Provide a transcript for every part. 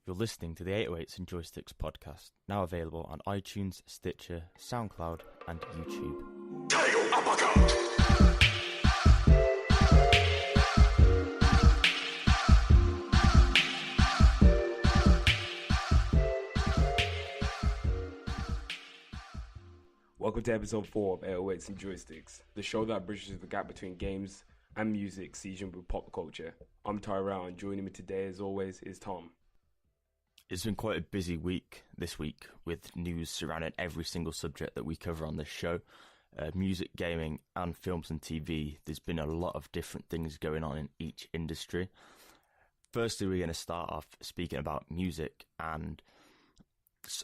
You're listening to the 808s and Joysticks podcast, now available on iTunes, Stitcher, SoundCloud, and YouTube. Welcome to episode 4 of 808s and Joysticks, the show that bridges the gap between games and music seasoned with pop culture. I'm Tairell, and joining me today, as always, is Tom. It's been quite a busy week this week with news surrounding every single subject that we cover on this show. Music, gaming, and films and TV. There's been a lot of different things going on in each industry. Firstly, we're going to start off speaking about music and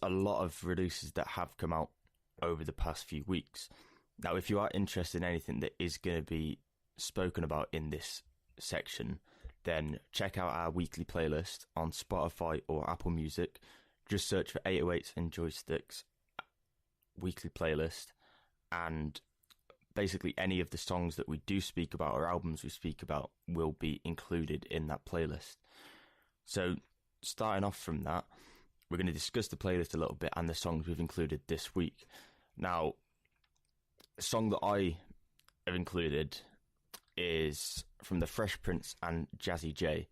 a lot of releases that have come out over the past few weeks. Now, if you are interested in anything that is going to be spoken about in this section, then check out our weekly playlist on Spotify or Apple Music. Just search for 808s and Joysticks weekly playlist, and basically any of the songs that we do speak about or albums we speak about will be included in that playlist. So starting off from that, we're going to discuss the playlist a little bit and the songs we've included this week. Now, the song that I have included is from the Fresh Prince and Jazzy J.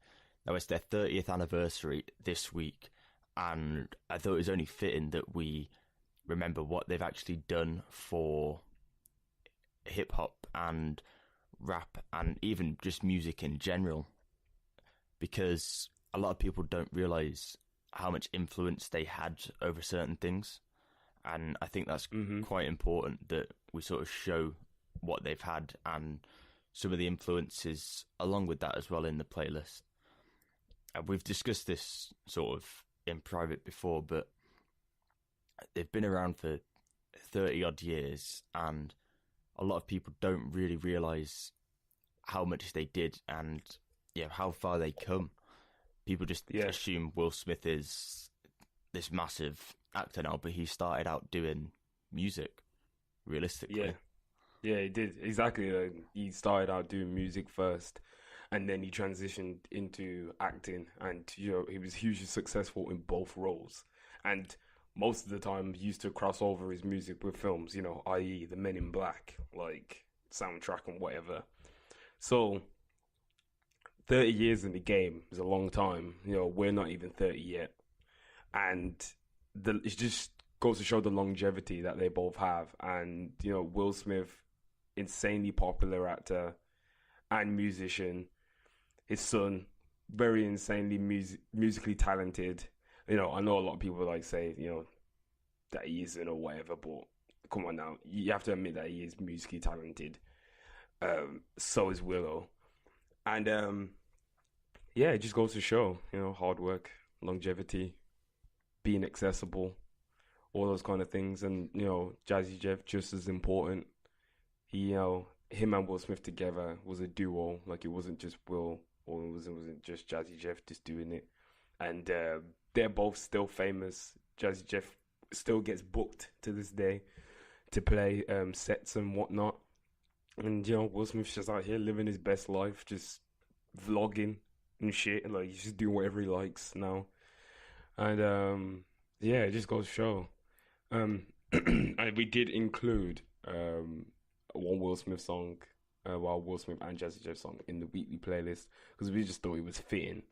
Now, it's their 30th anniversary this week, and I thought it was only fitting that we remember what they've actually done for hip-hop and rap and even just music in general, because a lot of people don't realise how much influence they had over certain things, and I think that's quite important that we sort of show what they've had and some of the influences along with that as well in the playlist. We've discussed this sort of in private before, but they've been around for 30 odd years, and a lot of people don't really realise how much they did and how far they come. People just assume Will Smith is this massive actor now, but he started out doing music, realistically. Yeah, he did. Exactly. He started out doing music first, and then he transitioned into acting, and he was hugely successful in both roles. And most of the time, he used to cross over his music with films, i.e. the Men in Black, like soundtrack and whatever. So 30 years in the game is a long time. We're not even 30 yet. And it just goes to show the longevity that they both have. And, Will Smith, insanely popular actor and musician. His son, very insanely musically talented. I know a lot of people say, that he isn't or whatever, but come on now. You have to admit that he is musically talented. So is Willow. And, it just goes to show, hard work, longevity, being accessible, all those kind of things. And, Jazzy Jeff, just as important. He, him and Will Smith together was a duo. Like, it wasn't just Will, or it wasn't just Jazzy Jeff just doing it. And they're both still famous. Jazzy Jeff still gets booked to this day to play sets and whatnot. And, Will Smith's just out here living his best life, just vlogging and shit. And, he's just doing whatever he likes now. And, it just goes to show. And we did include one Will Smith song, Will Smith and Jazzy Jeff song in the weekly playlist, because we just thought it was fitting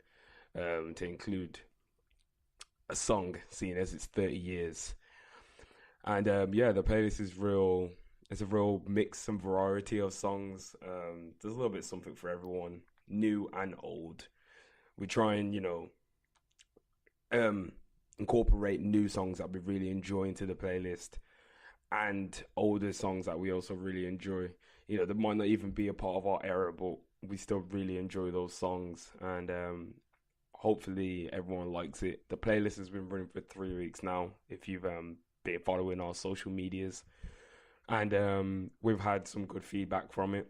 to include a song, seeing as it's 30 years. And the playlist is real. It's a real mix and variety of songs. There's a little bit something for everyone, new and old. We try and incorporate new songs that we really enjoy into the playlist, and older songs that we also really enjoy. That might not even be a part of our era, but we still really enjoy those songs. And hopefully everyone likes it. The playlist has been running for 3 weeks now, if you've been following our social medias. And we've had some good feedback from it.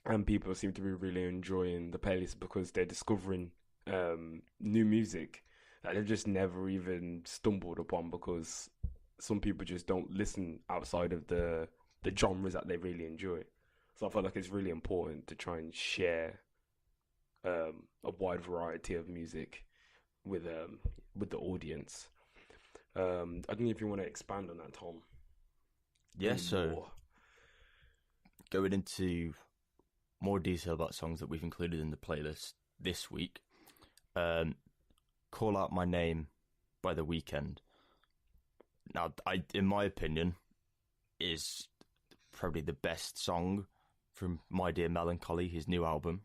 And people seem to be really enjoying the playlist because they're discovering new music that they've just never even stumbled upon, because some people just don't listen outside of the genres that they really enjoy. So I feel like it's really important to try and share a wide variety of music with the audience. I don't know if you want to expand on that, Tom. Yeah, so going into more detail about songs that we've included in the playlist this week, Call Out My Name by The-Weeknd. Now, in my opinion, is probably the best song from My Dear Melancholy, his new album,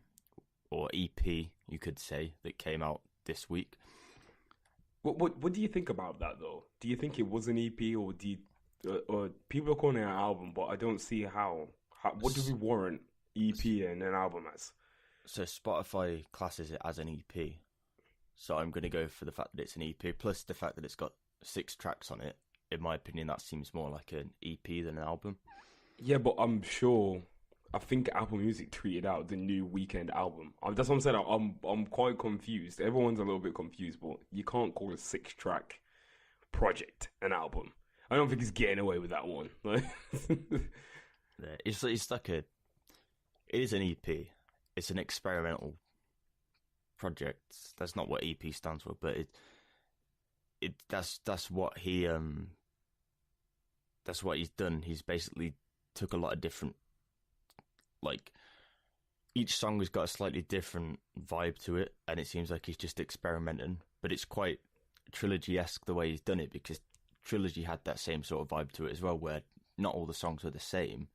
or EP, you could say, that came out this week. What do you think about that, though? Do you think it was an EP, or or people are calling it an album, but I don't see how what do we warrant EP and an album as? So Spotify classes it as an EP. So I'm going to go for the fact that it's an EP, plus the fact that it's got 6 tracks on it. In my opinion, that seems more like an EP than an album. Yeah, but I think Apple Music tweeted out the new Weeknd album. That's what I'm saying. I'm quite confused. Everyone's a little bit confused, but you can't call a 6-track project an album. I don't think he's getting away with that one. It's like it is an EP. It's an experimental project. That's not what EP stands for, but that's what he's done. He's basically took a lot of different, like, each song has got a slightly different vibe to it, and it seems like he's just experimenting, but it's quite Trilogy-esque the way he's done it, because Trilogy had that same sort of vibe to it as well, where not all the songs were the same.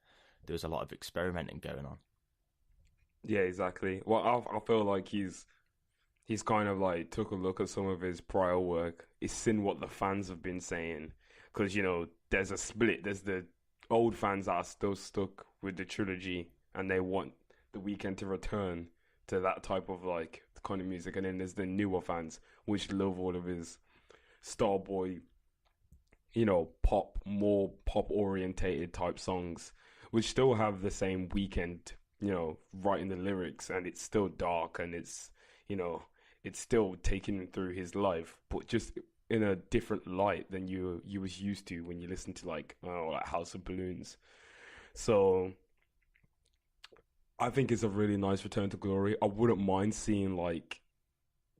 There was a lot of experimenting going on. Yeah, exactly. Well, I feel like he's kind of like took a look at some of his prior work. He's seen what the fans have been saying, because there's a split. There's the old fans that are still stuck with the Trilogy, and they want The Weeknd to return to that type of like kind of music, and then there's the newer fans which love all of his Starboy, more pop orientated type songs, which still have the same Weeknd, writing the lyrics, and it's still dark, and it's still taking him through his life, but just in a different light than you was used to when you listen to like House of Balloons. So I think it's a really nice return to glory. I wouldn't mind seeing like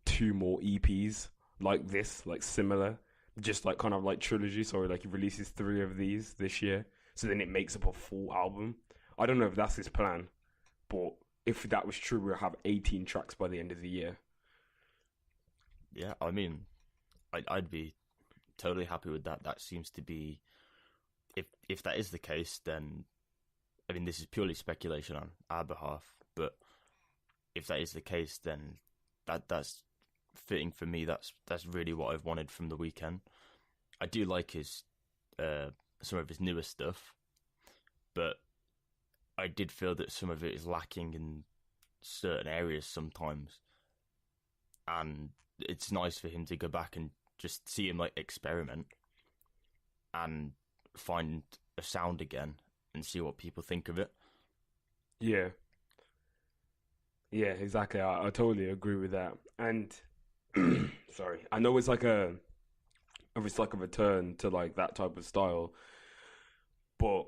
2 more EPs like this, like similar, just like kind of like Trilogy. Sorry, like he releases 3 of these this year, so then it makes up a full album. I don't know if that's his plan, but if that was true, we'll have 18 tracks by the end of the year. Yeah, I mean, I'd be totally happy with that. That seems to be, if that is the case, then, I mean, this is purely speculation on our behalf, but if that is the case, then that's fitting for me. That's really what I've wanted from The Weeknd. I do like his some of his newer stuff, but I did feel that some of it is lacking in certain areas sometimes, and it's nice for him to go back and just see him like experiment and find a sound again and see what people think of it. Yeah, exactly. I totally agree with that. And sorry, I know it's like a return to like that type of style, but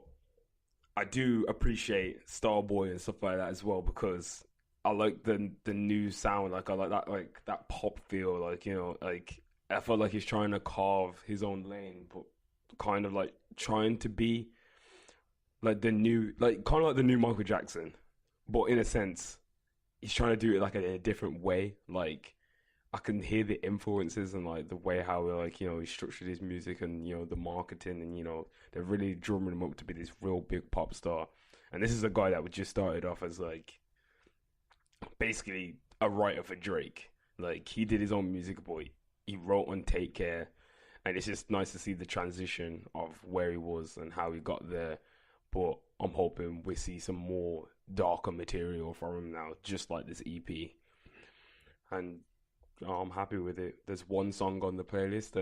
I do appreciate Starboy and stuff like that as well, because I like the new sound. Like I like that pop feel. Like like I felt like he's trying to carve his own lane, but kind of like trying to be like the new, like kind of like the new Michael Jackson, but in a sense, he's trying to do it like in a different way. Like I can hear the influences and like the way how like he structured his music and the marketing, and they're really drumming him up to be this real big pop star. And this is a guy that was just started off as like basically a writer for Drake. Like he did his own music, but he wrote on Take Care, and it's just nice to see the transition of where he was and how he got there. But I'm hoping we see some more darker material from him now, just like this EP. And I'm happy with it. There's 1 song on the playlist.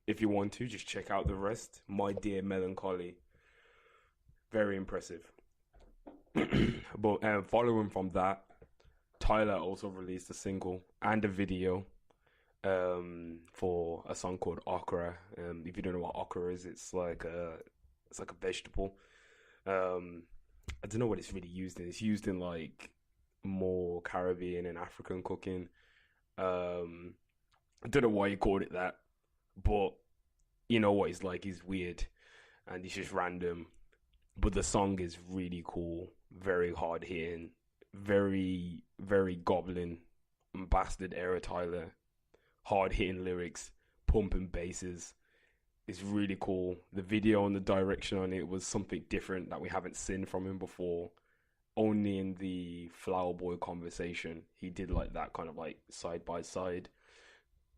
If you want to, just check out the rest. My Dear Melancholy. Very impressive. But following from that, Tyler also released a single and a video for a song called OKRA. If you don't know what OKRA is, it's like a vegetable. I don't know what it's really used in. It's used in like more Caribbean and African cooking. I don't know why he called it that, but you know what he's like. He's weird and he's just random. But the song is really cool, very hard hitting, very, very Goblin, bastard era Tyler, hard hitting lyrics, pumping basses. It's really cool. The video and the direction on it was something different that we haven't seen from him before. Only in the Flower Boy conversation, he did like that kind of like side by side.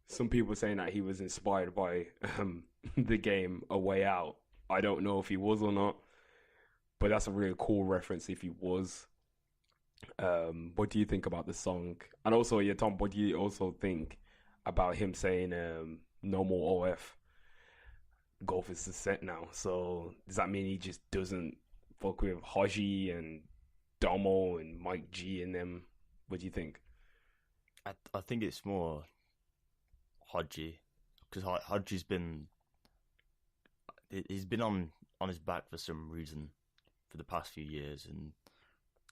Some people saying that he was inspired by the game A Way Out. I don't know if he was or not, but that's a really cool reference if he was. What do you think about the song? And also, yeah, Tom, what do you also think about him saying no more OF? Golf is the set now. So does that mean he just doesn't fuck with Haji and Domo and Mike G and them? What do you think? I think it's more Haji, because Haji's been he's been on his back for some reason for the past few years, and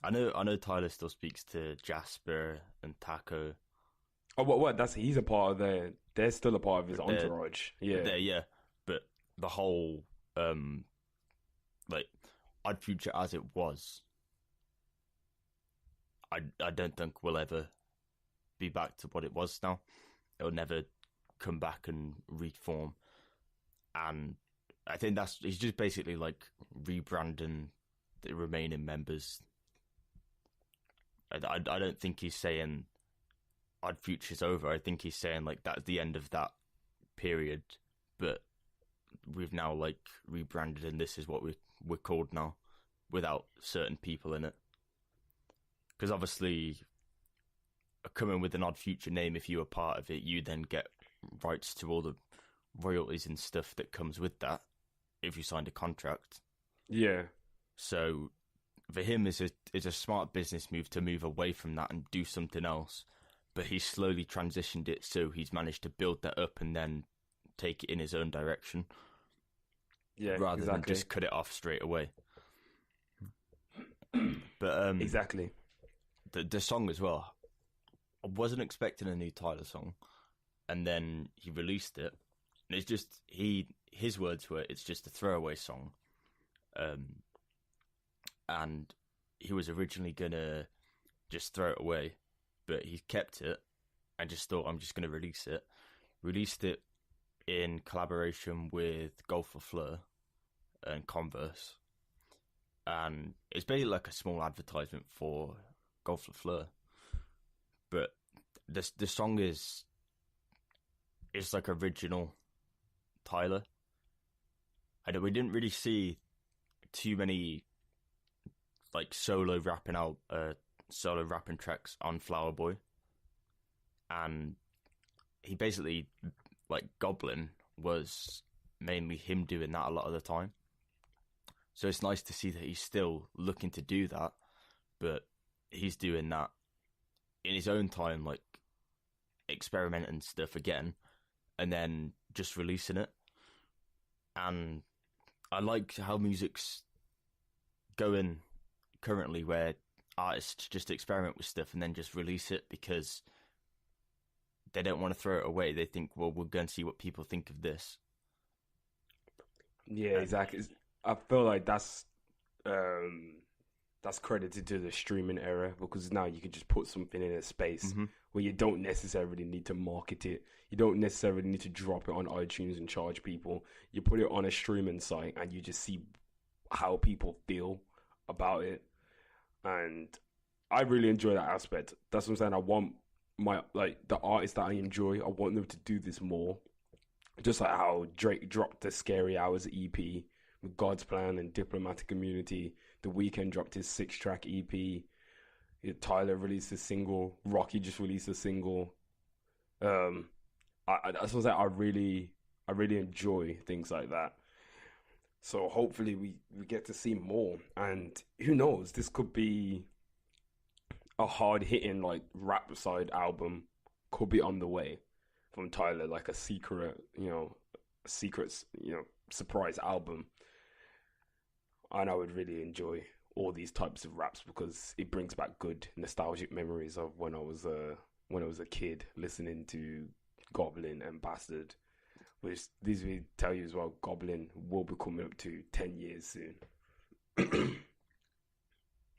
I know Tyler still speaks to Jasper and Taco. Oh, what? That's he's a part of they're still a part of his entourage. Yeah, yeah. But the whole like Odd Future as it was, I don't think will ever be back to what it was now. It'll never come back and reform. And I think he's just basically like rebranding the remaining members. I don't think he's saying Odd Future's over. I think he's saying like that's the end of that period, but we've now like rebranded and this is what we're called now, without certain people in it. Because obviously, coming with an Odd Future name, if you were part of it, you then get rights to all the royalties and stuff that comes with that if you signed a contract. Yeah. So for him, it's a smart business move to move away from that and do something else. But he's slowly transitioned it, so he's managed to build that up and then take it in his own direction. Yeah, rather than just cut it off straight away. But exactly. The song as well. I wasn't expecting a new Tyler song, and then he released it. And it's just his words were, "It's just a throwaway song," and he was originally gonna just throw it away, but he kept it and just thought, "I'm just gonna release it." Released it in collaboration with Golf for Fleur and Converse, and it's basically like a small advertisement for Golf for Fleur. But the song is like original Tyler. We didn't really see too many like solo rapping tracks on Flower Boy, and he basically, like, Goblin was mainly him doing that a lot of the time. So it's nice to see that he's still looking to do that, but he's doing that in his own time, like experimenting stuff again, and then just releasing it. And I like how music's going currently, where artists just experiment with stuff and then just release it because they don't want to throw it away. They think, well, we're going to see what people think of this. Yeah, exactly. I feel like that's credited to the streaming era, because now you can just put something in a space where you don't necessarily need to market it. You don't necessarily need to drop it on iTunes and charge people. You put it on a streaming site and you just see how people feel about it. And I really enjoy that aspect. That's what I'm saying. I want the artists that I enjoy, I want them to do this more. Just like how Drake dropped the Scary Hours EP with God's Plan and Diplomatic Immunity. The-Weeknd dropped his 6-track EP. Tyler released a single. Rocky just released a single. That's what I'm saying. I really enjoy things like that. So hopefully we get to see more. And who knows, this could be a hard-hitting like rap side album. Could be on the way from Tyler, like a secret surprise album. And I would really enjoy all these types of raps because it brings back good nostalgic memories of when I was a kid listening to Goblin, and Bastard. Which these will tell you as well, Goblin will be coming up to 10 years soon.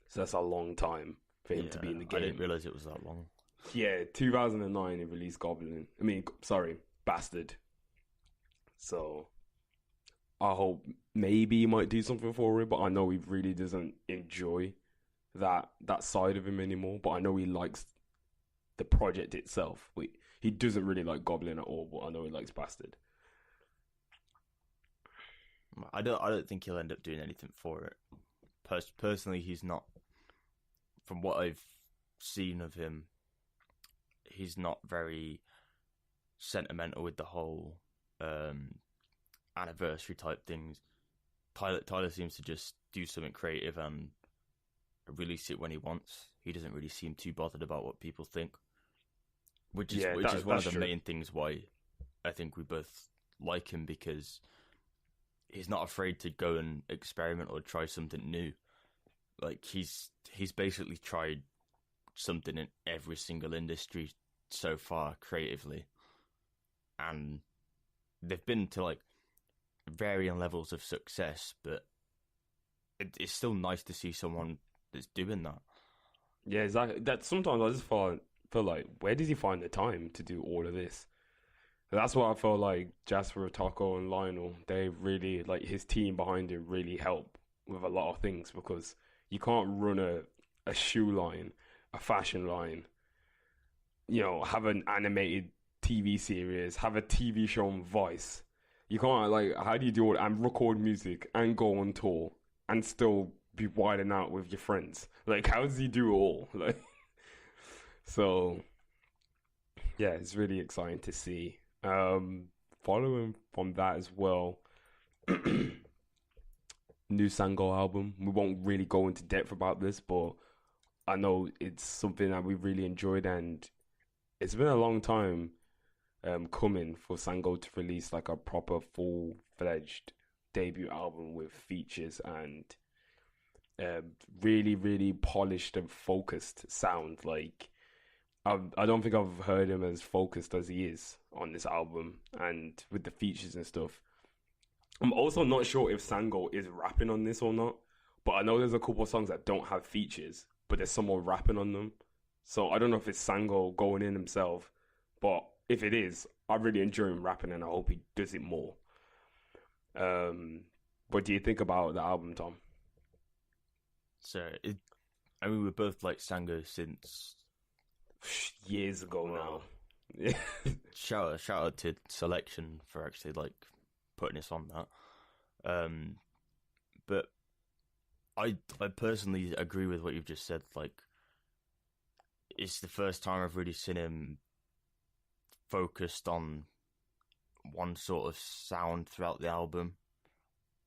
So that's a long time for him to be in the game. I didn't realise it was that long. Yeah, 2009 he released Bastard. So I hope maybe he might do something for it, but I know he really doesn't enjoy that side of him anymore. But I know he likes the project itself. He doesn't really like Goblin at all, but I know he likes Bastard. I don't think he'll end up doing anything for it. Personally, he's not. From what I've seen of him, he's not very sentimental with the whole anniversary type things. Tyler seems to just do something creative and release it when he wants. He doesn't really seem too bothered about what people think, which is one of the main things why I think we both like him, because he's not afraid to go and experiment or try something new. Like he's basically tried something in every single industry so far creatively, and they've been to like varying levels of success, but it's still nice to see someone that's doing that. Yeah, exactly. That sometimes I just feel like, where did he find the time to do all of this? That's what I felt like Jasper, Taco, and Lionel, they really, like, his team behind him really help with a lot of things, because you can't run a shoe line, a fashion line, have an animated TV series, have a TV show on Vice. You can't, like, how do you do it and record music and go on tour and still be wilding out with your friends? Like, how does he do it all? Like, so, yeah, it's really exciting to see. Following from that as well, new Sango album. We won't really go into depth about this, but I know it's something that we really enjoyed, and it's been a long time coming for Sango to release like a proper full-fledged debut album with features and really, really polished and focused sound. Like, I don't think I've heard him as focused as he is on this album, and with the features and stuff. I'm also not sure if Sango is rapping on this or not, but I know there's a couple of songs that don't have features, but there's someone rapping on them. So I don't know if it's Sango going in himself, but if it is, I really enjoy him rapping, and I hope he does it more. What do you think about the album, Tom? So, we both like Sango since years ago now. Yeah. Shout out to Selection for actually like putting us on that. But I personally agree with what you've just said. Like, it's the first time I've really seen him focused on one sort of sound throughout the album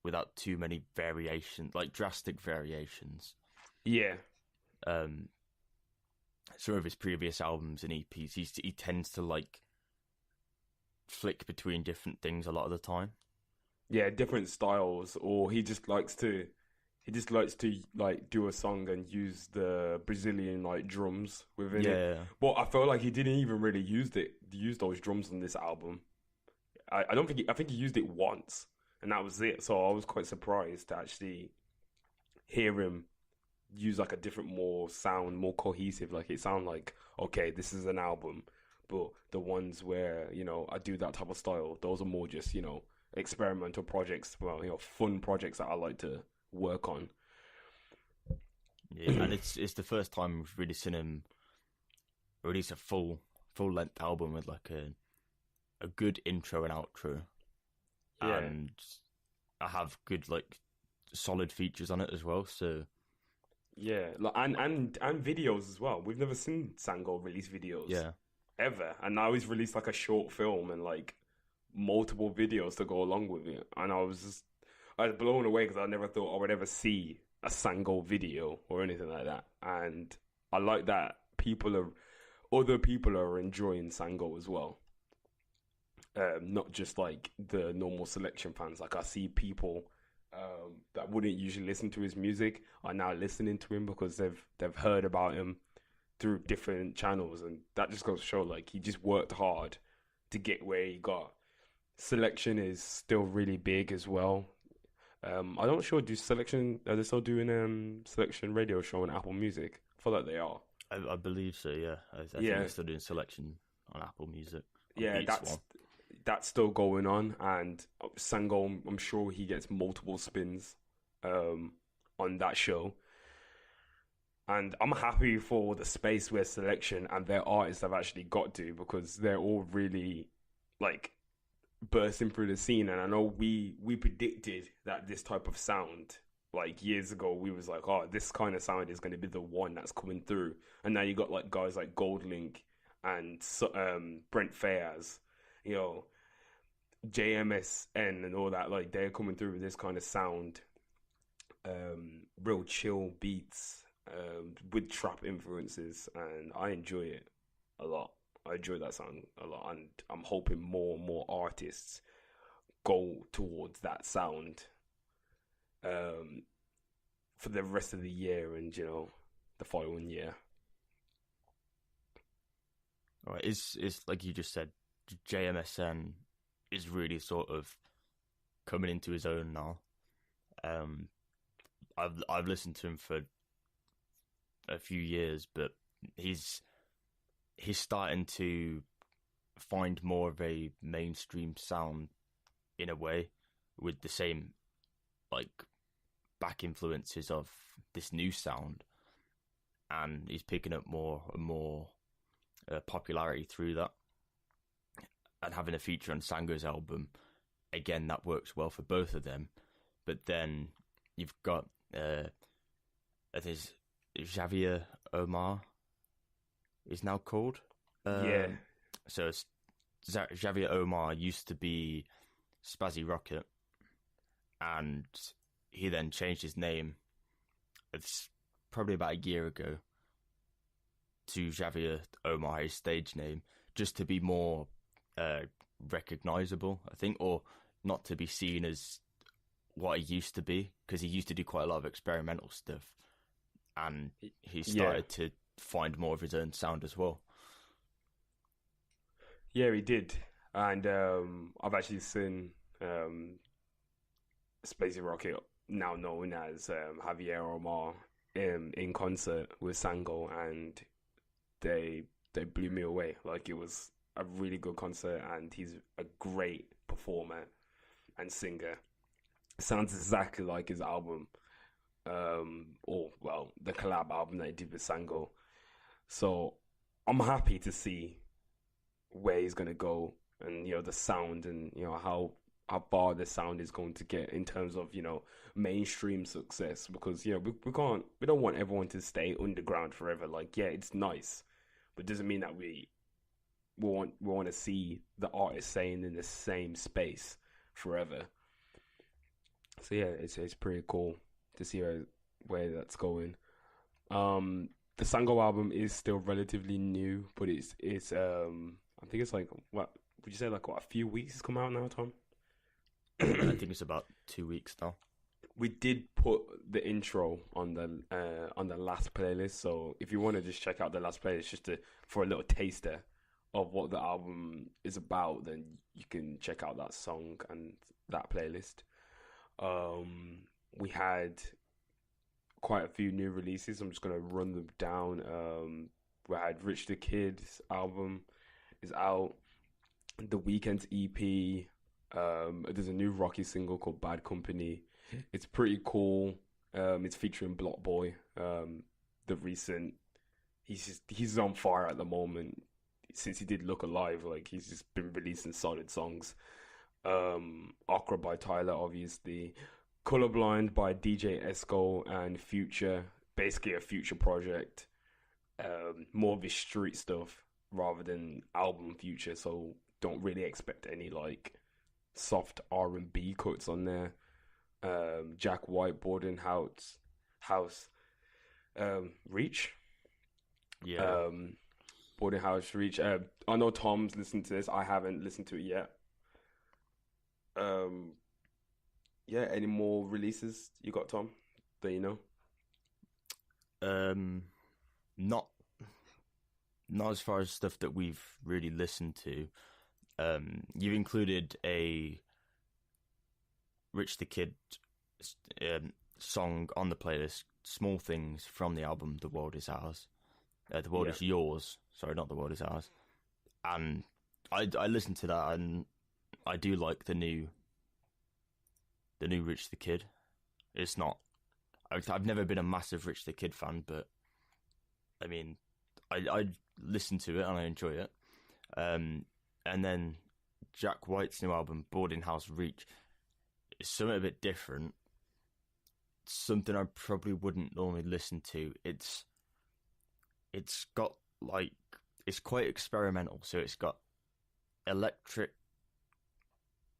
without too many variations, like drastic variations. Yeah. Some of his previous albums and EPs, he tends to like flick between different things a lot of the time. Yeah, different styles, or he just likes to like do a song and use the Brazilian like drums within it. But I felt like he didn't even really use those drums on this album. I think he used it once, and that was it. So I was quite surprised to actually hear him use like a different, more cohesive. Like, it sounded like, okay, this is an album. But the ones where, I do that type of style, those are more just, experimental projects, fun projects that I like to work on. Yeah, and it's the first time we've really seen him release a full length album with like a good intro and outro. Yeah. And I have good like solid features on it as well, so yeah, and videos as well. We've never seen Sango release videos ever, and now he's released like a short film and like multiple videos to go along with it, and I was blown away because I never thought I would ever see a Sango video or anything like that. And I like that other people are enjoying Sango as well, not just like the normal Selection fans. Like, I see people that wouldn't usually listen to his music are now listening to him because they've heard about him through different channels, and that just goes to show like he just worked hard to get where he got. Selection is still really big as well. I'm not sure. Are they still doing selection radio show on Apple Music? I feel like they are. I believe so. Yeah, I think Yeah, they're still doing selection on Apple Music. On yeah, Beats One. that's still going on, and Sango, I'm sure he gets multiple spins on that show. And I'm happy for the space where selection and their artists have actually got to, because they're all really like bursting through the scene. And I know we predicted that this type of sound, like years ago, we was like, oh, this kind of sound is going to be the one that's coming through. And now you got like guys like Goldlink and Brent Fayez, you know, JMSN and all that. Like, they're coming through with this kind of sound, real chill beats, with trap influences, and I enjoy it a lot. I enjoy that sound a lot, and I'm hoping more and more artists go towards that sound for the rest of the year and, you know, the following year. All right, it's like you just said, JMSN is really sort of coming into his own now. I've listened to him for a few years, but he's starting to find more of a mainstream sound in a way, with the same like back influences of this new sound, and he's picking up more and more popularity through that. And having a feature on Sango's album, again, that works well for both of them. But then you've got there's Javier Omar is now called. Yeah. So Javier Omar used to be Spazzy Rocket, and he then changed his name. It's probably about a year ago to Javier Omar, his stage name, just to be more recognizable, I think, or not to be seen as what he used to be, because he used to do quite a lot of experimental stuff, and he started to find more of his own sound as well. Yeah, he did. And I've actually seen Spacey Rocket, now known as Javier Omar, in concert with Sango, and they blew me away. Like, it was a really good concert, and he's a great performer and singer. Sounds exactly like his album, or well, the collab album that he did with Sango. So I'm happy to see where he's gonna go, and, you know, the sound, and, you know, how far the sound is going to get in terms of, you know, mainstream success. Because, you know, we don't want everyone to stay underground forever. Like, yeah, it's nice, but it doesn't mean that we want to see the artist staying in the same space forever. So yeah, it's pretty cool to see where that's going. The Sango album is still relatively new, but it's I think it's like, what would you say, like, what, a few weeks it's come out now, Tom? I think it's about 2 weeks now. We did put the intro on the last playlist, so if you want to just check out the last playlist just for a little taster of what the album is about, then you can check out that song and that playlist. We had quite a few new releases. I'm just gonna run them down. We had Rich the Kid's album is out. the-weeknd's EP. There's a new Rocky single called Bad Company. It's pretty cool. It's featuring Block Boy. He's on fire at the moment. Since he did Look Alive, like, he's just been releasing solid songs. OKRA by Tyler, obviously. Colorblind by DJ Esco and Future. Basically a Future project. More of his street stuff rather than album Future, so don't really expect any, like, soft R&B cuts on there. Jack White, Boarding House. Reach? Yeah. Boarding House, Reach. I know Tom's listened to this. I haven't listened to it yet. Yeah, any more releases you got, Tom, that you know? Not as far as stuff that we've really listened to. you've included a Rich the Kid song on the playlist, Small Things, from the album The World Is Ours. The World Is Yours. Sorry, not The World Is Ours. And I listened to that, and I do like the new Rich the Kid. It's not... I've never been a massive Rich the Kid fan, but I mean, I listen to it and I enjoy it. And then Jack White's new album, Boarding House Reach, is something a bit different. Something I probably wouldn't normally listen to. It's got like, it's quite experimental, so it's got electric,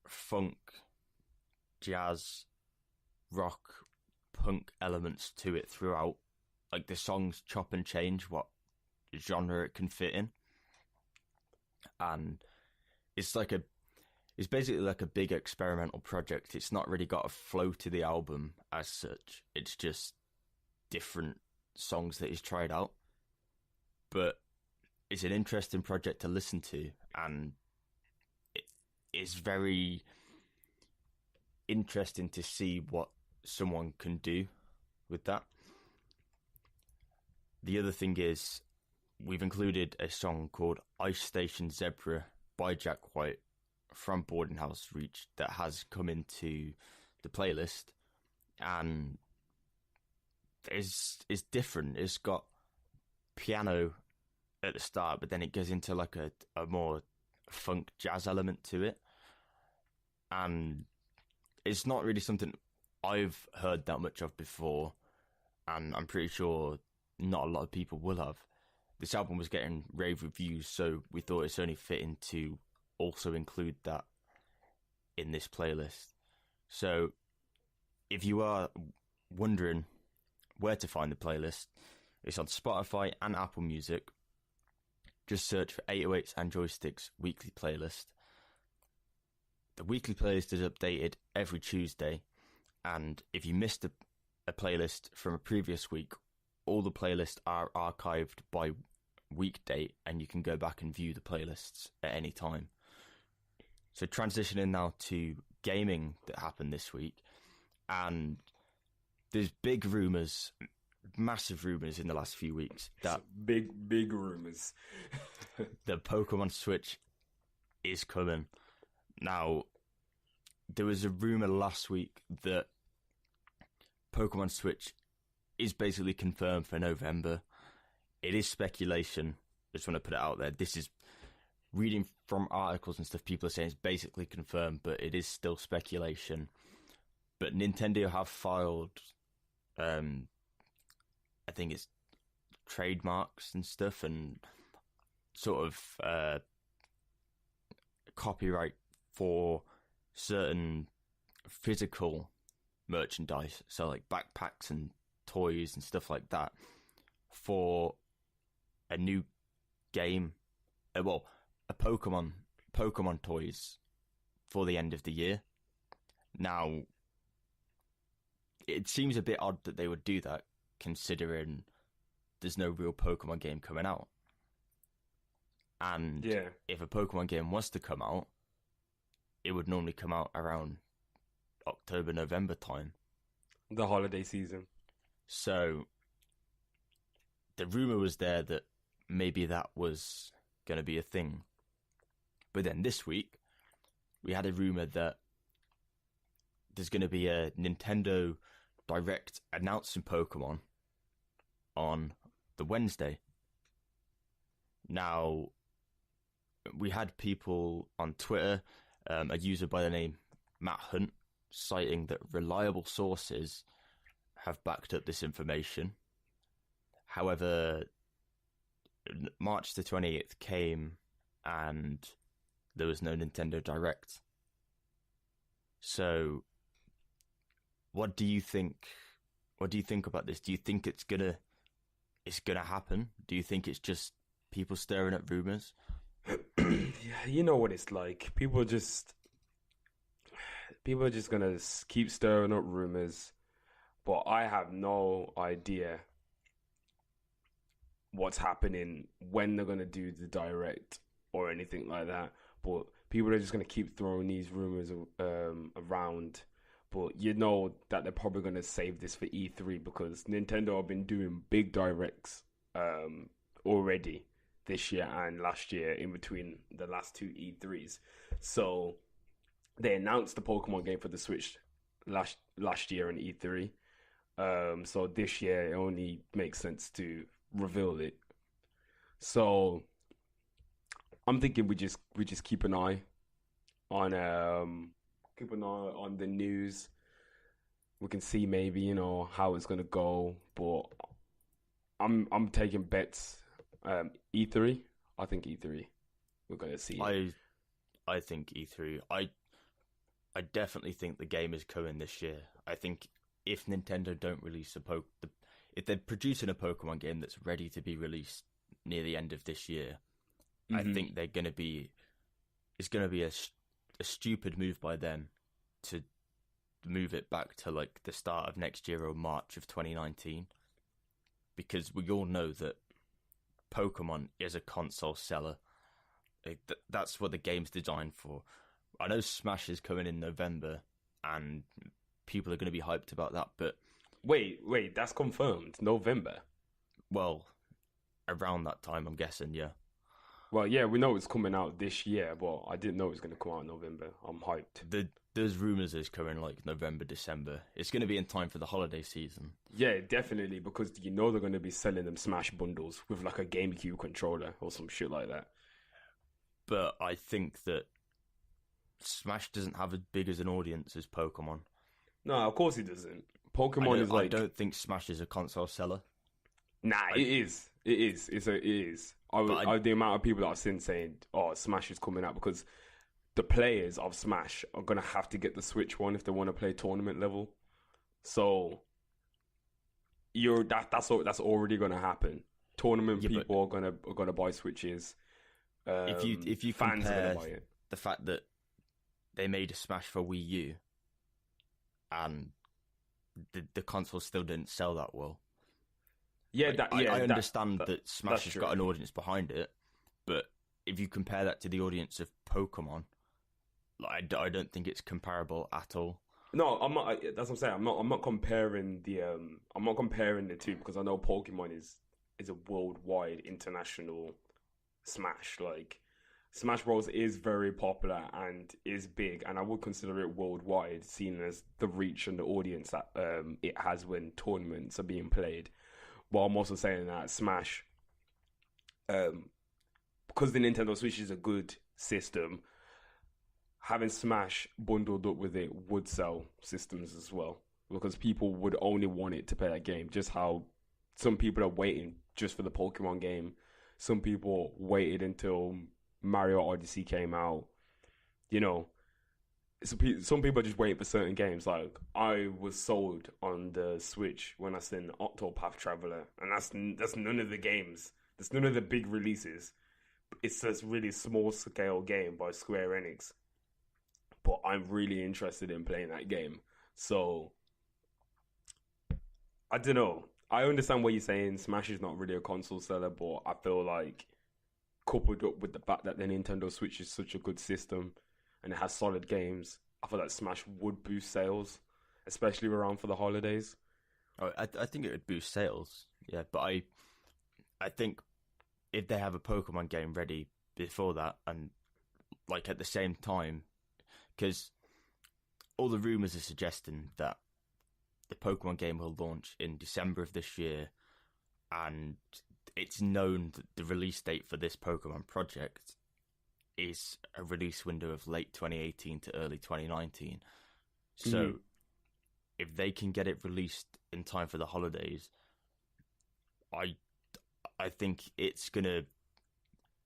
funk, jazz, rock, punk elements to it throughout. Like, the songs chop and change what genre it can fit in, and it's basically like a big experimental project. It's not really got a flow to the album as such. It's just different songs that he's tried out, but it's an interesting project to listen to, and it is very interesting to see what someone can do with that. The other thing is, we've included a song called Ice Station Zebra by Jack White from Boarding House Reach that has come into the playlist, and it's different. It's got piano at the start, but then it goes into like a more funk jazz element to it, and it's not really something I've heard that much of before, and I'm pretty sure not a lot of people will have. This album was getting rave reviews, so we thought it's only fitting to also include that in this playlist. So if you are wondering where to find the playlist, it's on Spotify and Apple Music. Just search for 808s and Joysticks weekly playlist. The weekly playlist is updated every Tuesday, and if you missed a playlist from a previous week, all the playlists are archived by week date, and you can go back and view the playlists at any time. So transitioning now to gaming that happened this week, and there's big rumours, massive rumours in the last few weeks that big rumours. the Pokemon Switch is coming. Now, there was a rumour last week that Pokemon Switch is basically confirmed for November. It is speculation. I just want to put it out there. This is reading from articles and stuff. People are saying it's basically confirmed, but it is still speculation. But Nintendo have filed, I think it's trademarks and stuff, and sort of copyright for certain physical merchandise, so like backpacks and toys and stuff like that, for a new game, a Pokemon toys for the end of the year. Now, it seems a bit odd that they would do that, considering there's no real Pokemon game coming out. And if a Pokemon game was to come out, it would normally come out around October, November time. The holiday season. So the rumour was there that maybe that was going to be a thing. But then this week, we had a rumour that there's going to be a Nintendo Direct announcing Pokemon on the Wednesday. Now, we had people on Twitter, a user by the name Matt Hunt, citing that reliable sources have backed up this information. However, March the 28th came and there was no Nintendo Direct. So, what do you think? What do you think about this? Do you think it's gonna happen? Do you think it's just people stirring up rumors? Yeah, you know what it's like. People are just gonna keep stirring up rumors, but I have no idea what's happening, when they're gonna do the Direct or anything like that. But people are just going to keep throwing these rumors around. But you know that they're probably going to save this for E3 because Nintendo have been doing big directs already this year and last year in between the last two E3s. So they announced the Pokemon game for the Switch last year in E3. So this year it only makes sense to reveal it. So I'm thinking we just keep an eye on the news. We can see maybe, you know, how it's gonna go, but I'm taking bets. E3. I think E3. We're gonna see. I think E3. I definitely think the game is coming this year. I think if Nintendo don't release if they're producing a Pokemon game that's ready to be released near the end of this year, I think it's gonna be a stupid move by them to move it back to like the start of next year or March of 2019, because we all know that Pokemon is a console seller. That's what the game's designed for. I know Smash is coming in November and people are going to be hyped about that, but wait, that's confirmed. November. Well, around that time, I'm guessing, yeah. Well, yeah, we know it's coming out this year, but I didn't know it was going to come out in November. I'm hyped. There's rumours it's coming like November, December. It's going to be in time for the holiday season. Yeah, definitely, because you know they're going to be selling them Smash bundles with like a GameCube controller or some shit like that. But I think that Smash doesn't have as big as an audience as Pokemon. No, of course it doesn't. Pokemon is like... I don't think Smash is a console seller. Nah, it is. It is. It is. The amount of people that I've seen saying, "Oh, Smash is coming out," because the players of Smash are gonna have to get the Switch one if they want to play tournament level. So that's already gonna happen. Tournament people are gonna buy Switches. If you fans compare are gonna buy it. The fact that they made a Smash for Wii U and the console still didn't sell that well. Yeah, I understand that Smash has got an audience behind it, but if you compare that to the audience of Pokemon, I don't think it's comparable at all. No, I'm not. That's what I'm saying. I'm not comparing the two, because I know Pokemon is a worldwide international Smash. Like Smash Bros is very popular and is big, and I would consider it worldwide, seeing as the reach and the audience that it has when tournaments are being played. But I'm also saying that Smash, because the Nintendo Switch is a good system, having Smash bundled up with it would sell systems as well, because people would only want it to play that game. Just how some people are waiting just for the Pokemon game. Some people waited until Mario Odyssey came out. You know, some people are just waiting for certain games. Like, I was sold on the Switch when I seen Octopath Traveler, and that's none of the games. That's none of the big releases. It's a really small scale game by Square Enix. But I'm really interested in playing that game. So, I don't know. I understand what you're saying. Smash is not really a console seller, but I feel like, coupled up with the fact that the Nintendo Switch is such a good system and it has solid games, I feel like Smash would boost sales, especially around for the holidays. Oh, I think it would boost sales, yeah. But I think if they have a Pokemon game ready before that, and like at the same time, because all the rumors are suggesting that the Pokemon game will launch in December of this year, and it's known that the release date for this Pokemon project is a release window of late 2018 to early 2019. So if they can get it released in time for the holidays, I think it's gonna,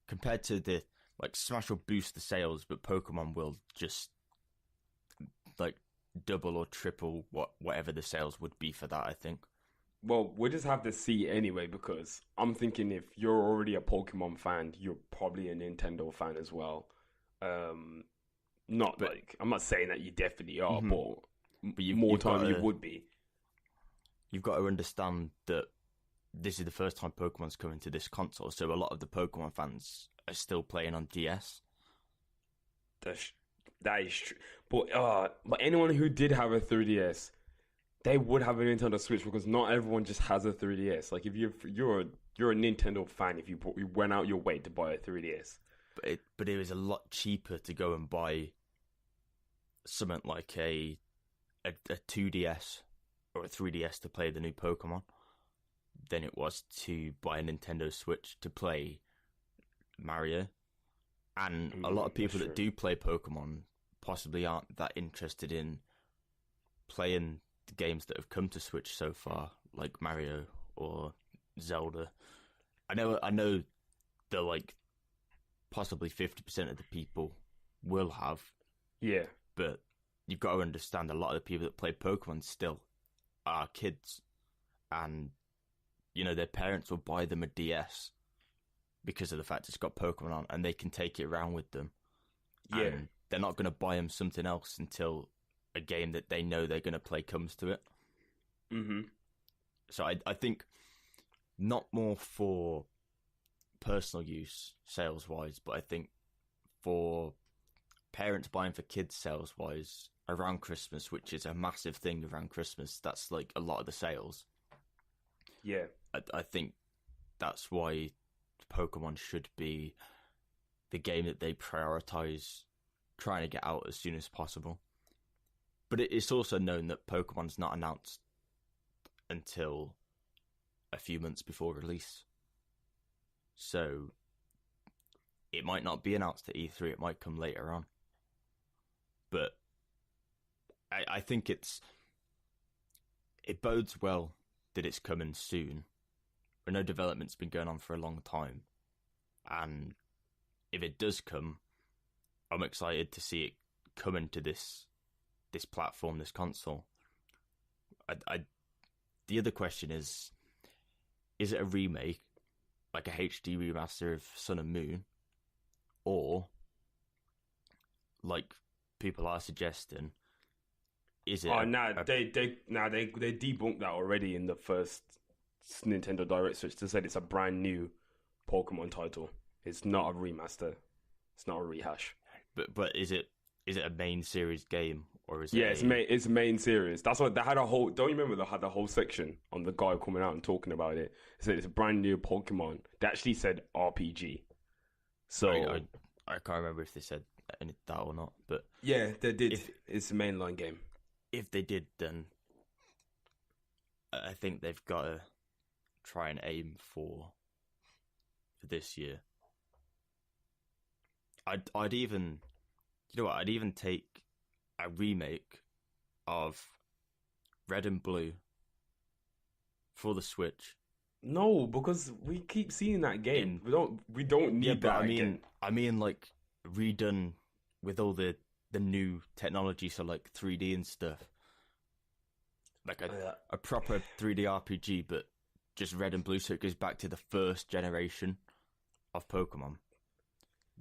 compared to the, like, Smash will boost the sales, but Pokemon will just like double or triple whatever the sales would be for that, I think. Well, we'll just have to see anyway, because I'm thinking if you're already a Pokemon fan, you're probably a Nintendo fan as well. I'm not saying that you definitely are, but you would be. You've got to understand that this is the first time Pokemon's coming to this console, so a lot of the Pokemon fans are still playing on DS. That is true. But anyone who did have a 3DS, they would have a Nintendo Switch because not everyone just has a 3DS. Like if you're a Nintendo fan, if you went out your way to buy a 3DS. But it was a lot cheaper to go and buy something like a 2DS or a 3DS to play the new Pokemon than it was to buy a Nintendo Switch to play Mario. And a lot of people that do play Pokemon possibly aren't that interested in playing the games that have come to Switch so far, like Mario or Zelda. I know the like possibly 50% of the people will have. Yeah. But you've got to understand a lot of the people that play Pokemon still are kids. And, their parents will buy them a DS because of the fact it's got Pokemon on and they can take it around with them. Yeah. And they're not going to buy them something else until a game that they know they're going to play comes to it. Mm-hmm. So I think not more for personal use sales-wise, but I think for parents buying for kids sales-wise around Christmas, which is a massive thing around Christmas, that's like a lot of the sales. Yeah. I think that's why Pokemon should be the game that they prioritize trying to get out as soon as possible. But it's also known that Pokemon's not announced until a few months before release. So it might not be announced at E3, it might come later on. But I think it bodes well that it's coming soon. I know development's been going on for a long time. And if it does come, I'm excited to see it come into this platform, this console. The other question is it a remake, like a HD remaster of Sun and Moon, or like people are suggesting, is it? They debunked that already in the first Nintendo Direct Switch. They said it's a brand new Pokemon title. It's not a remaster. It's not a rehash. But is it a main series game or is it? Yeah, it's main series. That's what they had a whole. Don't you remember they had a whole section on the guy coming out and talking about it? They said it's a brand new Pokemon. They actually said RPG. So I can't remember if they said that or not. But yeah, they did. It's a mainline game. If they did, then I think they've got to try and aim for this year. I'd even, I'd even take a remake of Red and Blue for the Switch. No, because we keep seeing that game. We don't need that again. I mean, like redone with all the new technology, so like 3D and stuff, like a proper 3D RPG, but just Red and Blue, so it goes back to the first generation of Pokemon,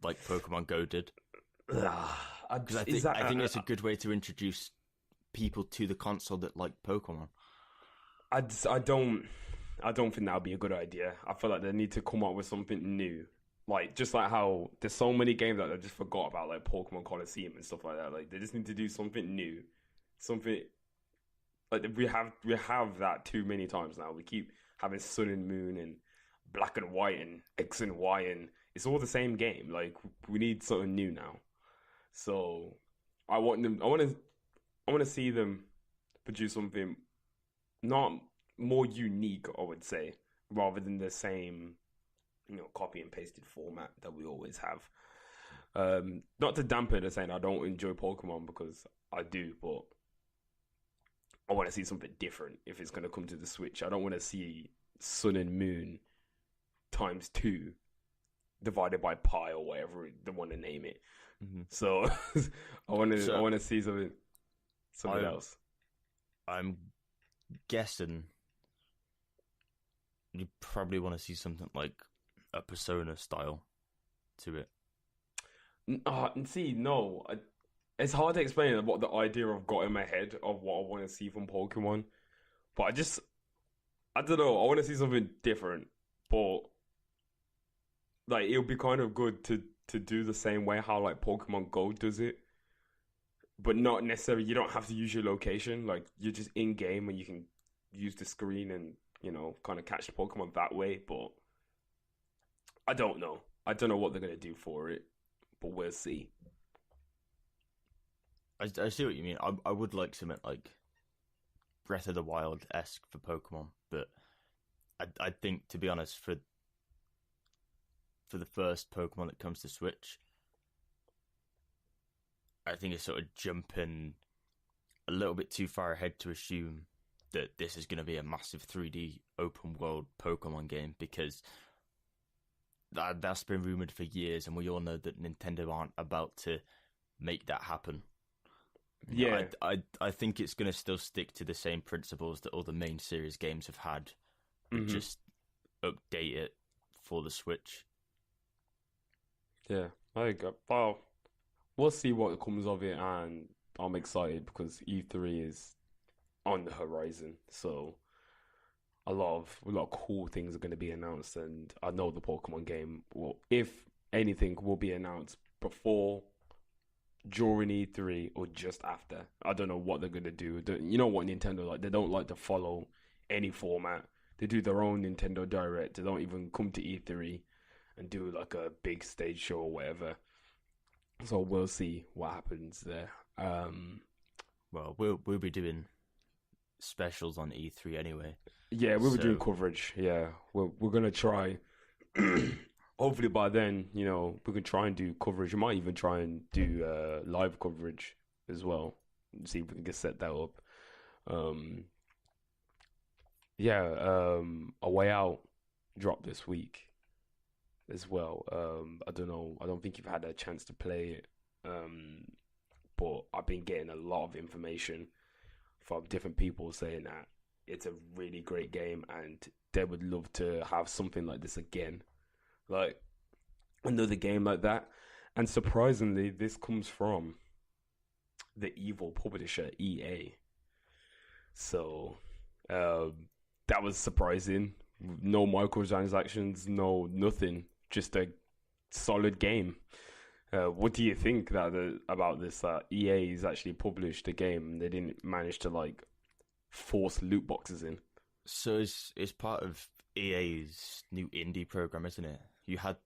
like Pokemon Go did. Because I think it's a good way to introduce people to the console that like Pokemon. I don't think that would be a good idea. I feel like they need to come up with something new. Like, just like how there's so many games that I just forgot about, like Pokemon Coliseum and stuff like that. Like, they just need to do something new. Something, like, we have that too many times now. We keep having Sun and Moon and Black and White and X and Y, and it's all the same game. Like, we need something new now. So, I want to see them produce something not more unique, I would say, rather than the same, copy and pasted format that we always have. Not to dampen the saying I don't enjoy Pokemon, because I do, but I want to see something different if it's going to come to the Switch. I don't want to see Sun and Moon times 2 divided by pi or whatever they want to name it. Mm-hmm. So I want to see something else. I'm guessing you probably want to see something like a Persona style to it. It's hard to explain what the idea I've got in my head of what I want to see from Pokemon, but I don't know. I want to see something different, but like it'll be kind of good to to do the same way how like Pokemon Go does it, but not necessarily. You don't have to use your location. Like you're just in game and you can use the screen and kind of catch the Pokemon that way. But I don't know. I don't know what they're gonna do for it, but we'll see. I see what you mean. I would like something like Breath of the Wild-esque for Pokemon, but I think, to be honest, for the first Pokemon that comes to Switch, I think it's sort of jumping a little bit too far ahead to assume that this is going to be a massive 3D open world Pokemon game, because that's been rumored for years, and we all know that Nintendo aren't about to make that happen. Yeah, I think it's going to still stick to the same principles that all the main series games have had, but just update it for the Switch. yeah. There you go. Well, we'll see what comes of it, and I'm excited because E3 is on the horizon. So a lot of cool things are going to be announced, and I know the Pokemon game will, if anything, will be announced before, during E3, or just after. I don't know what they're going to do. You know what Nintendo like? They don't like to follow any format. They do their own Nintendo Direct. They don't even come to E3 and do like a big stage show or whatever. So we'll see what happens there. Well, we'll be doing specials on E3 anyway. Yeah, we'll be doing coverage. Yeah, we're gonna try. Hopefully by then, we can try and do coverage. We might even try and do live coverage as well. See if we can set that up. A Way Out dropped this week as well. I don't know. I don't think you've had a chance to play it. But I've been getting a lot of information from different people saying that it's a really great game and they would love to have something like this again. Like another game like that. And surprisingly, this comes from the evil publisher EA. So that was surprising. No microtransactions, no nothing. Just a solid game. What do you think about this? That EA has actually published a game and they didn't manage to like force loot boxes in. So it's part of EA's new indie program, isn't it? You had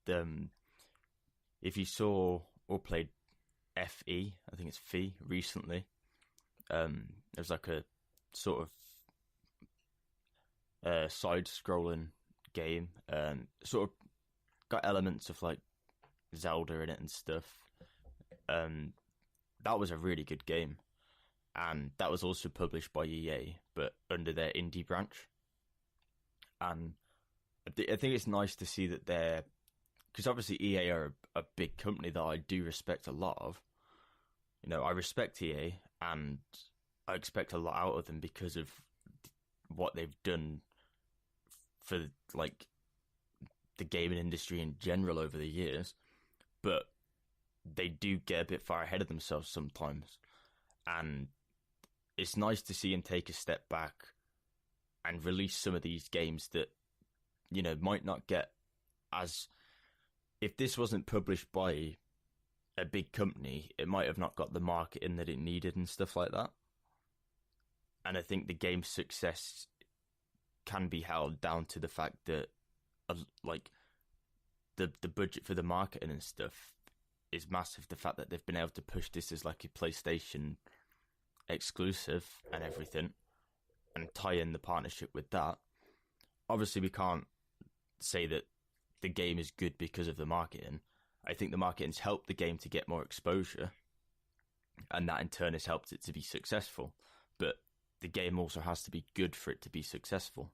if you saw or played FE, I think it's FE recently. There's like a sort of side-scrolling game, sort of got elements of like Zelda in it and stuff. That was a really good game, and that was also published by EA, but under their indie branch. And I think it's nice to see that they're, because obviously EA are a big company that I do respect a lot of. I respect EA and I expect a lot out of them because of what they've done for like the gaming industry in general over the years. But they do get a bit far ahead of themselves sometimes, and it's nice to see them take a step back and release some of these games that might not get as, if this wasn't published by a big company, it might have not got the marketing that it needed and stuff like that. And I think the game's success can be held down to the fact that like the budget for the marketing and stuff is massive. The fact that they've been able to push this as like a PlayStation exclusive and everything, and tie in the partnership with that. Obviously, we can't say that the game is good because of the marketing. I think the marketing's helped the game to get more exposure, and that in turn has helped it to be successful. But the game also has to be good for it to be successful.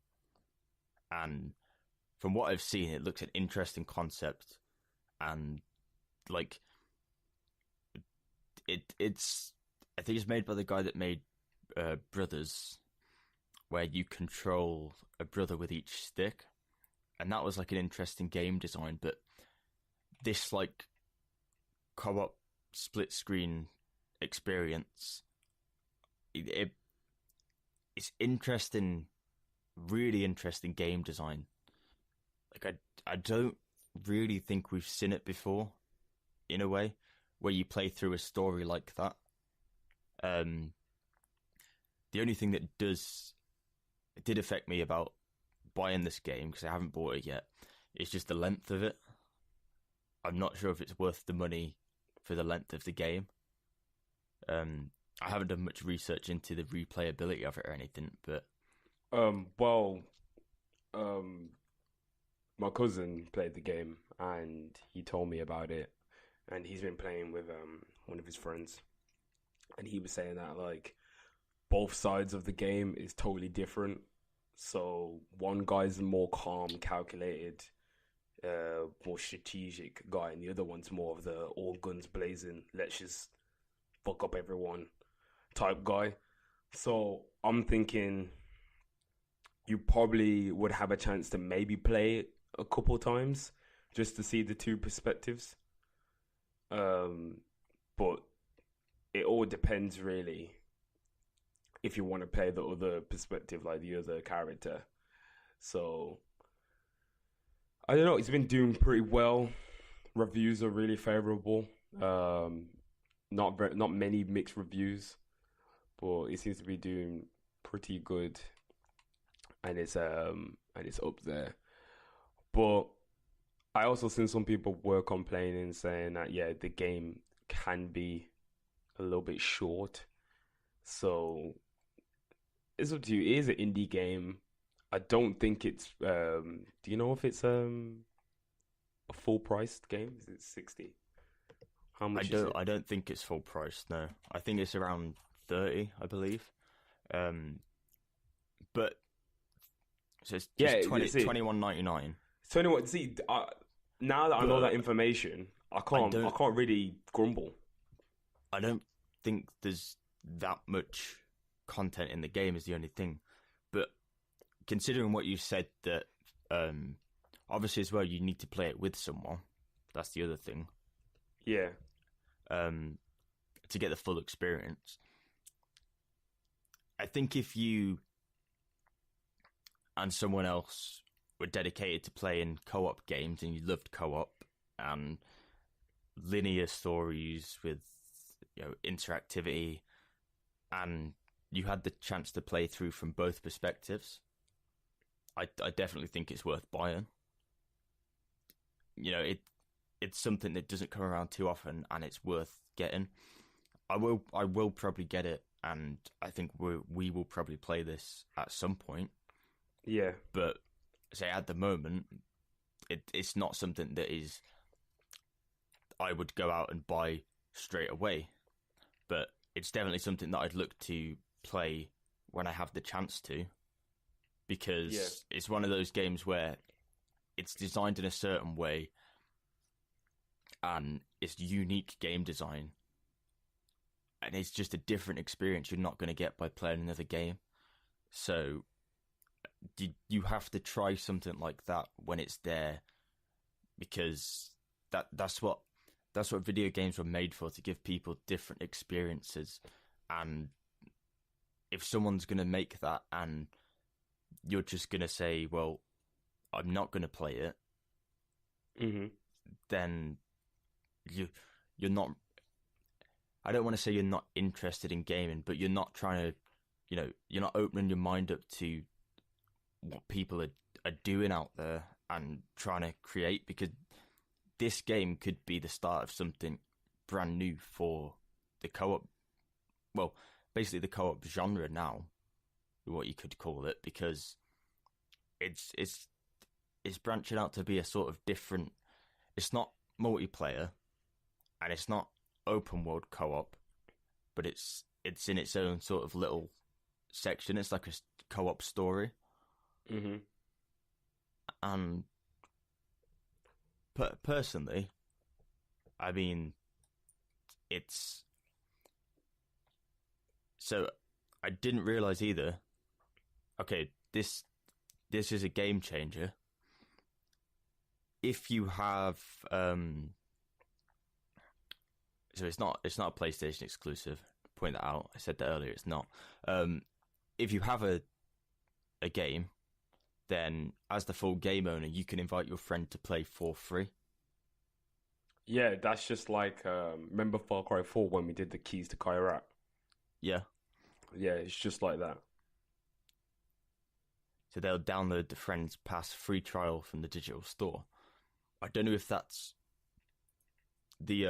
And from what I've seen, it looks an interesting concept, and like it's I think it's made by the guy that made Brothers, where you control a brother with each stick, and that was like an interesting game design. But this like co-op split screen experience, it's interesting, really interesting game design. Like I don't really think we've seen it before in a way, where you play through a story like that. The only thing that did affect me about buying this game, because I haven't bought it yet, is just the length of it. I'm not sure if it's worth the money for the length of the game. I haven't done much research into the replayability of it or anything, but my cousin played the game and he told me about it, and he's been playing with one of his friends, and he was saying that like both sides of the game is totally different. So one guy's a more calm, calculated, more strategic guy, and the other one's more of the all guns blazing, let's just fuck up everyone type guy. So I'm thinking you probably would have a chance to maybe play it a couple times just to see the two perspectives. But it all depends really if you want to play the other perspective, like the other character. So I don't know, it's been doing pretty well. Reviews are really favorable. Not many mixed reviews, but it seems to be doing pretty good, and it's up there. But I also seen some people were complaining, saying that the game can be a little bit short. So it's up to you. It is an indie game. I don't think it's. Do you know if it's a full priced game? Is it 60? How much is it? I don't think it's full price. No, I think it's around 30, I believe. But so it's just $21.99. 21. See, now that I know that information, I can't really grumble. I don't think there's that much content in the game is the only thing. But considering what you said, that obviously as well you need to play it with someone. That's the other thing. Yeah. To get the full experience. I think if you and someone else were dedicated to playing co-op games and you loved co-op and linear stories with interactivity, and you had the chance to play through from both perspectives, I definitely think it's worth buying. It's something that doesn't come around too often, and it's worth getting. I will probably get it, and I think we will probably play this at some point. Yeah. But say at the moment, it's not something that is I would go out and buy straight away. But it's definitely something that I'd look to play when I have the chance to, because it's one of those games where it's designed in a certain way and it's unique game design, and it's just a different experience you're not going to get by playing another game. So you have to try something like that when it's there, because that's what video games were made for, to give people different experiences. And if someone's going to make that and you're just going to say, well, I'm not going to play it, then you're not, I don't want to say you're not interested in gaming, but you're not trying to, you're not opening your mind up to what people are doing out there and trying to create, because this game could be the start of something brand new for the co-op, well, basically the co-op genre now, what you could call it, because it's branching out to be a sort of different, it's not multiplayer and it's not open world co-op, but it's in its own sort of little section. It's like a co-op story. And personally, I mean, it's so I didn't realize either. Okay, this is a game changer. If you have so it's not a PlayStation exclusive. Point that out. I said that earlier. It's not. If you have a game, then as the full game owner, you can invite your friend to play for free. Yeah, that's just like remember Far Cry 4 when we did the keys to Kyrat? Yeah. Yeah, it's just like that. So they'll download the Friends Pass free trial from the digital store. I don't know if that's the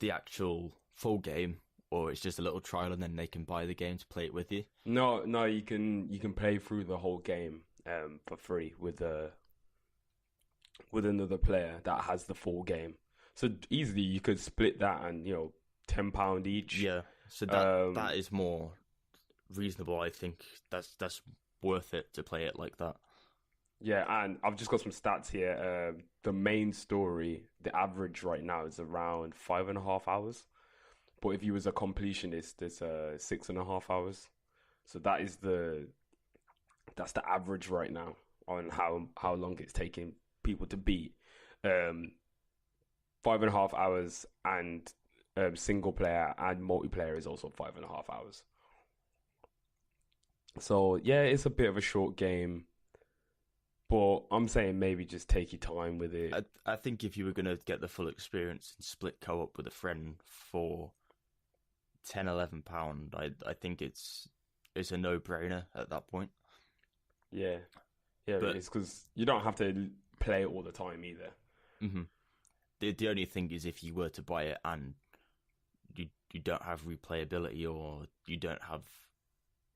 actual full game, or it's just a little trial and then they can buy the game to play it with you. No, no, you can play through the whole game for free with another player that has the full game. So easily you could split that and £10 each. Yeah, so that is more reasonable. I think that's worth it to play it like that. Yeah, and I've just got some stats here. The main story, the average right now is around 5.5 hours. But if you was a completionist, it's 6.5 hours. So that's the average right now on how long it's taking people to beat. 5.5 hours, and single player and multiplayer is also 5.5 hours. So yeah, it's a bit of a short game, but I'm saying maybe just take your time with it. I think if you were going to get the full experience and split co-op with a friend for £10-11, I think it's a no-brainer at that point. Yeah, but it's because you don't have to play it all the time either. Mm-hmm. The only thing is if you were to buy it and you don't have replayability, or you don't have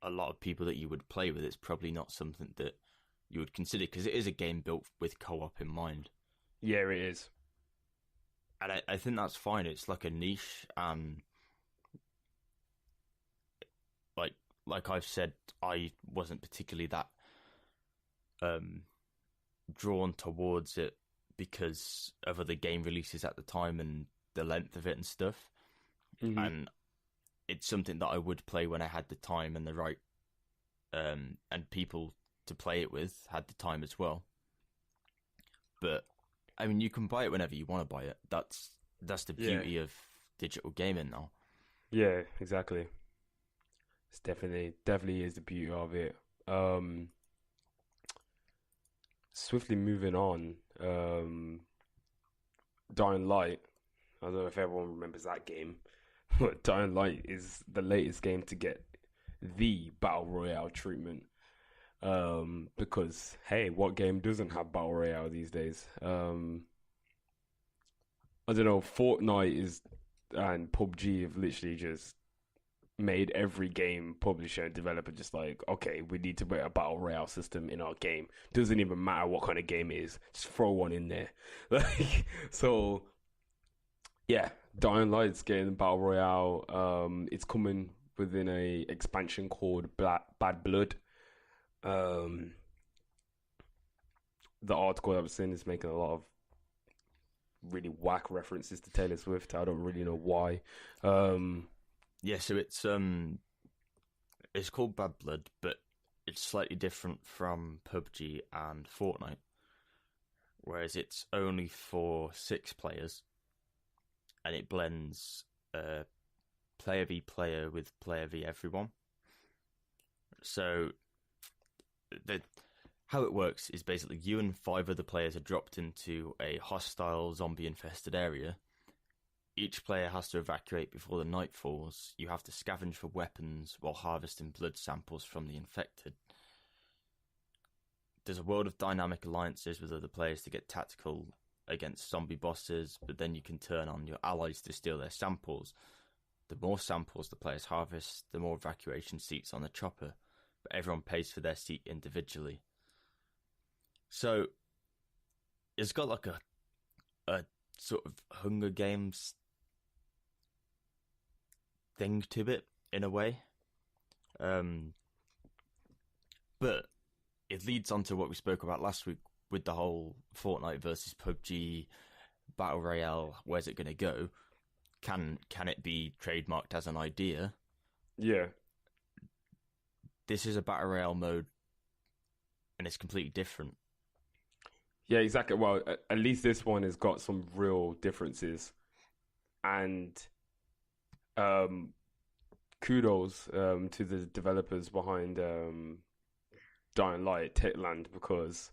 a lot of people that you would play with, it's probably not something that you would consider, because it is a game built with co-op in mind. Yeah, it is. And I think that's fine. It's like a niche, and like I've said, I wasn't particularly that drawn towards it because of other game releases at the time and the length of it and stuff. Mm-hmm. And it's something that I would play when I had the time and the right and people to play it with had the time as well. But I mean, you can buy it whenever you want to buy it. That's the beauty of digital gaming now. Yeah, exactly. It's definitely is the beauty of it. Swiftly moving on. Dying Light. I don't know if everyone remembers that game. But Dying Light is the latest game to get the battle royale treatment. Because hey, what game doesn't have battle royale these days? I don't know. Fortnite and PUBG have literally just made every game publisher and developer just like, okay, we need to put a battle royale system in our game. Doesn't even matter what kind of game it is, just throw one in there. Like, so yeah, Dying Light's getting battle royale. It's coming within a expansion called Bad Blood. The article I was seeing is making a lot of really whack references to Taylor Swift. I don't really know why. Yeah, so it's called Bad Blood, but it's slightly different from PUBG and Fortnite, whereas it's only for 6 players, and it blends player v player with player v everyone. So how it works is basically you and 5 other players are dropped into a hostile zombie-infested area. Each player has to evacuate before the night falls. You have to scavenge for weapons while harvesting blood samples from the infected. There's a world of dynamic alliances with other players to get tactical against zombie bosses, but then you can turn on your allies to steal their samples. The more samples the players harvest, the more evacuation seats on the chopper, but everyone pays for their seat individually. So it's got like a sort of Hunger Games thing to it in a way, but it leads on to what we spoke about last week with the whole Fortnite versus PUBG battle royale. Where's it going to go? Can it be trademarked as an idea? Yeah, this is a battle royale mode, and it's completely different. Yeah, exactly. Well, at least this one has got some real differences, and kudos to the developers behind Dying Light, Techland, because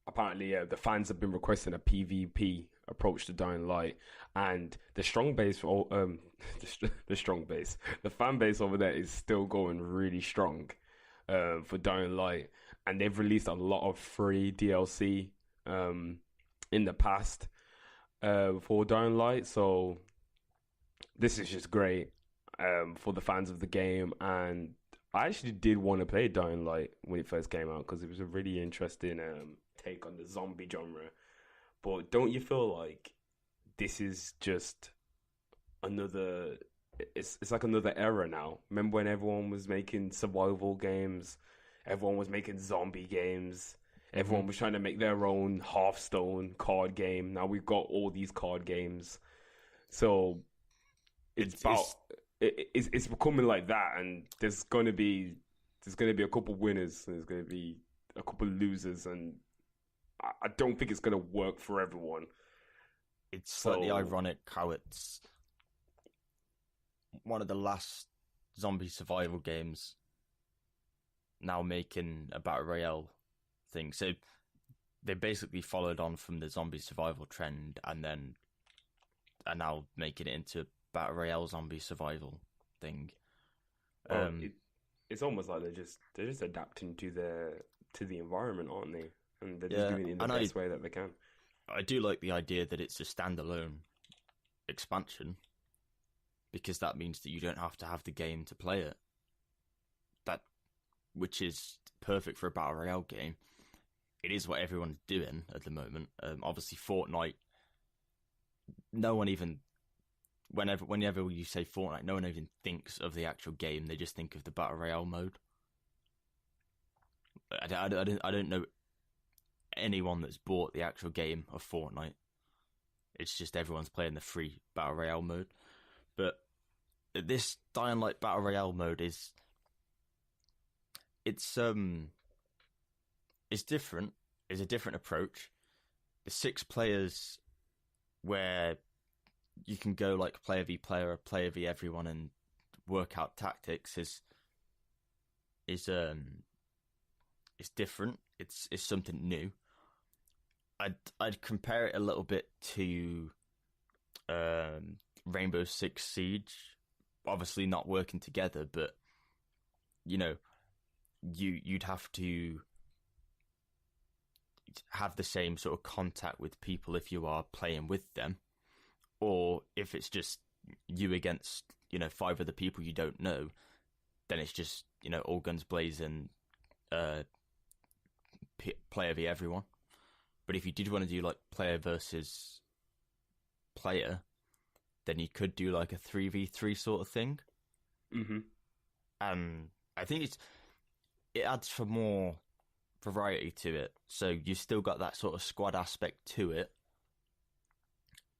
apparently, the fans have been requesting a PvP approach to Dying Light, and the strong base for the fan base over there is still going really strong for Dying Light, and they've released a lot of free DLC in the past for Dying Light, so this is just great for the fans of the game. And I actually did want to play Dying Light when it first came out because it was a really interesting take on the zombie genre. But don't you feel like this is just another... It's like another era now. Remember when everyone was making survival games? Everyone was making zombie games. Everyone was trying to make their own Hearthstone card game. Now we've got all these card games. So it's becoming like that, and there's gonna be a couple winners, and there's gonna be a couple losers, and I don't think it's gonna work for everyone. It's slightly ironic how it's one of the last zombie survival games now making a battle royale thing. So they basically followed on from the zombie survival trend and then are now making it into a battle royale zombie survival thing. It's almost like they're just adapting to the environment, aren't they? And they're just doing it in the best way that they can. I do like the idea that it's a standalone expansion, because that means that you don't have to have the game to play it. Which is perfect for a battle royale game. It is what everyone's doing at the moment. Obviously, Fortnite. No one even, whenever you say Fortnite, no one even thinks of the actual game. They just think of the battle royale mode. I don't know anyone that's bought the actual game of Fortnite. It's just everyone's playing the free battle royale mode. But this Dying Light battle royale mode is it's different. It's a different approach. The 6 players where you can go like player v player or player v everyone and work out tactics is different. It's something new. I'd compare it a little bit to Rainbow Six Siege. Obviously not working together, but you know, you'd have to have the same sort of contact with people if you are playing with them, or if it's just you against 5 other people you don't know, then it's just all guns blazing, player v everyone. But if you did want to do like player versus player, then you could do like a 3v3 sort of thing. And I think it adds for more variety to it. So you still got that sort of squad aspect to it,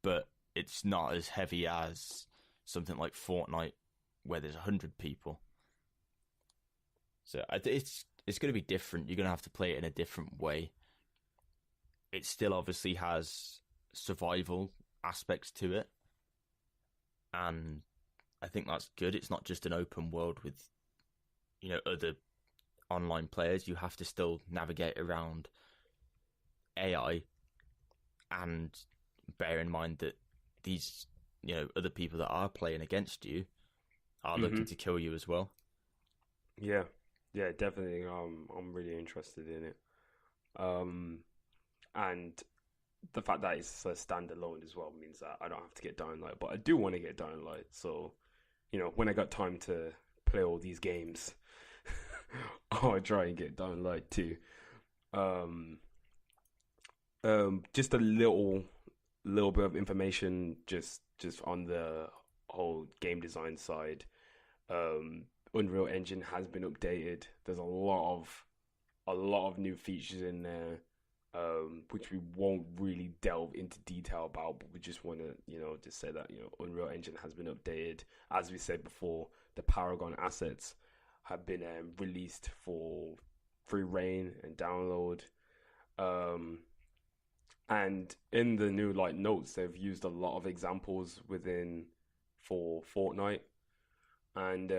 but it's not as heavy as something like Fortnite where there's 100 people. So it's going to be different. You're going to have to play it in a different way. It still obviously has survival aspects to it, and I think that's good. It's not just an open world with other online players. You have to still navigate around AI and bear in mind that these other people that are playing against you are looking to kill you as well. Yeah, definitely. I'm really interested in it. And the fact that it's a standalone as well means that I don't have to get Dying Light, but I do want to get Dying Light. So, when I got time to play all these games, I'll try and get Dying Light too. Just a little bit of information, just on the whole game design side. Unreal Engine has been updated. There's a lot of new features in there, which we won't really delve into detail about, but we just want to, just say that, Unreal Engine has been updated. As we said before, the Paragon assets have been released for free reign and download. And in the new notes, they've used a lot of examples for Fortnite, and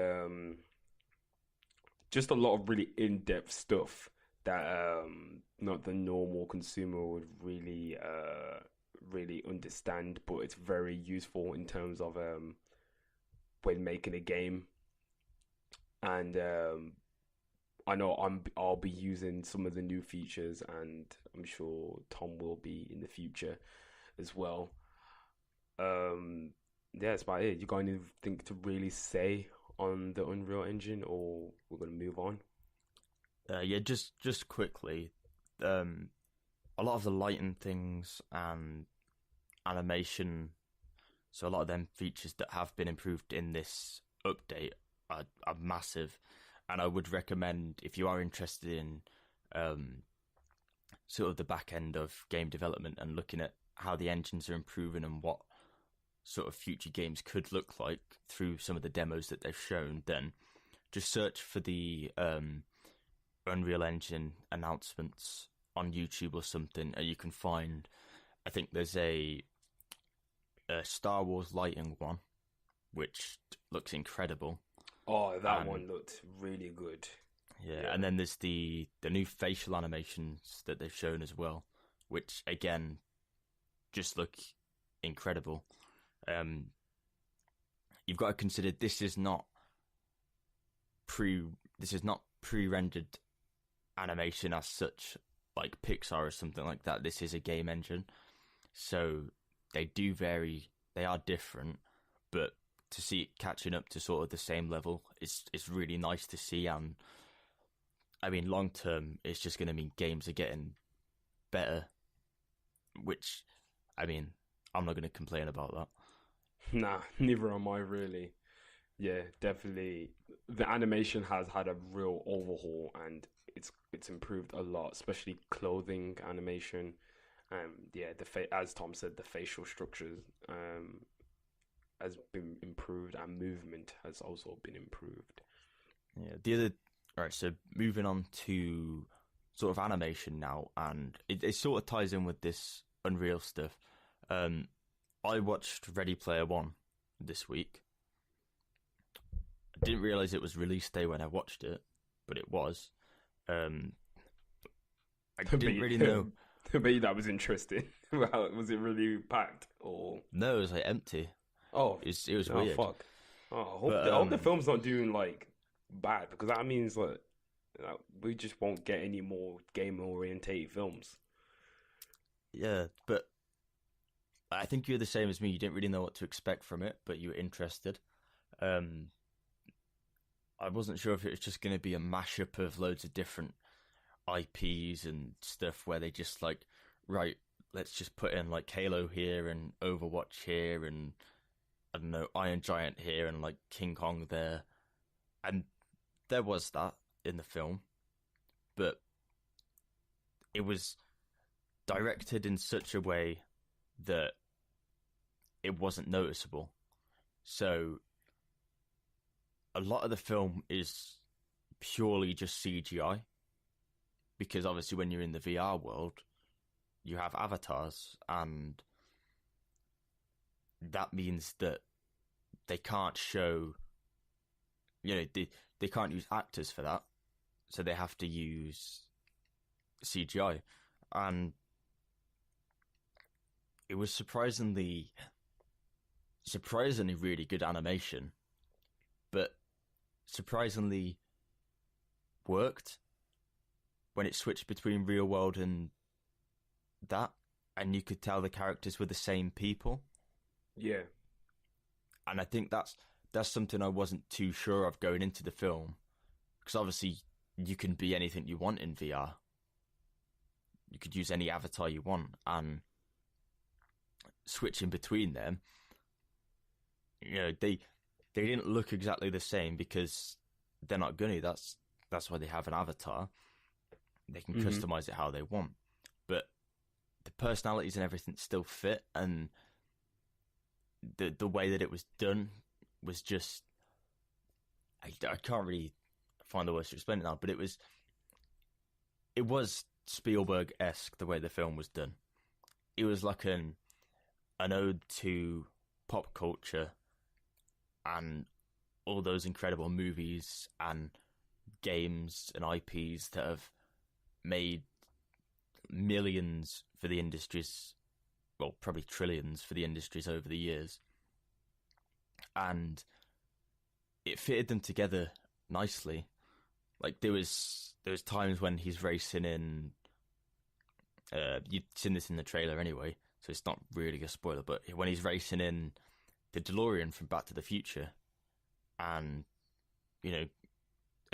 just a lot of really in-depth stuff that not the normal consumer would really understand, but it's very useful in terms of when making a game. And I know I'll be using some of the new features, and I'm sure Tom will be in the future as well. Yeah, that's about it. You got anything to really say on the Unreal Engine, or we're gonna move on? Yeah, just quickly, a lot of the lighting things and animation, so a lot of them features that have been improved in this update are massive, and I would recommend, if you are interested in sort of the back end of game development and looking at how the engines are improving and what sort of future games could look like through some of the demos that they've shown, then just search for the Unreal Engine announcements on YouTube or something, and you can find, I think there's a Star Wars lighting one, which looks incredible. Oh, that one looked really good. Yeah, and then there's the new facial animations that they've shown as well, which again just look incredible. You've got to consider this is not pre-rendered animation as such, like Pixar or something like that. This is a game engine, so they do vary. They are different, but to see it catching up to sort of the same level is really nice to see. And I mean, long term, it's just going to mean games are getting better, which, I mean, I'm not going to complain about that. Nah, neither am I really. Yeah, definitely. The animation has had a real overhaul, and it's improved a lot, especially clothing animation. Yeah, as Tom said, the facial structures has been improved, and movement has also been improved. Yeah, right. So moving on to sort of animation now, and it sort of ties in with this Unreal stuff. I watched Ready Player One this week. I didn't realize it was release day when I watched it, but it was. I didn't really know. I bet that was interesting. Was it really packed or no? It was like empty. Oh, it was weird. Fuck. Oh, I hope the film's not doing like bad, because that means like we just won't get any more game orientated films. Yeah, but I think you're the same as me. You didn't really know what to expect from it, but you were interested. I wasn't sure if it was just going to be a mashup of loads of different IPs and stuff where they just like, right, let's just put in like Halo here and Overwatch here and I don't know, Iron Giant here and like King Kong there. And there was that in the film, but it was directed in such a way that it wasn't noticeable. So a lot of the film is purely just CGI, because obviously when you're in the VR world, you have avatars, and that means that they can't show, they can't use actors for that, so they have to use CGI. And it was surprisingly really good animation, but surprisingly worked when it switched between real world and that, and you could tell the characters were the same people. Yeah. And I think that's something I wasn't too sure of going into the film, because obviously you can be anything you want in VR. You could use any avatar you want, and switching between them, they didn't look exactly the same because they're not gonna. That's why they have an avatar. They can customize it how they want, but the personalities and everything still fit, and the way that it was done was just, I can't really find the words to explain it now, but it was Spielberg-esque the way the film was done. It was like an ode to pop culture and all those incredible movies and games and IPs that have made millions for the industries, well, probably trillions for the industries over the years, and it fitted them together nicely. Like there was times when he's racing in. You've seen this in the trailer anyway, so it's not really a spoiler. But when he's racing in the DeLorean from Back to the Future, and a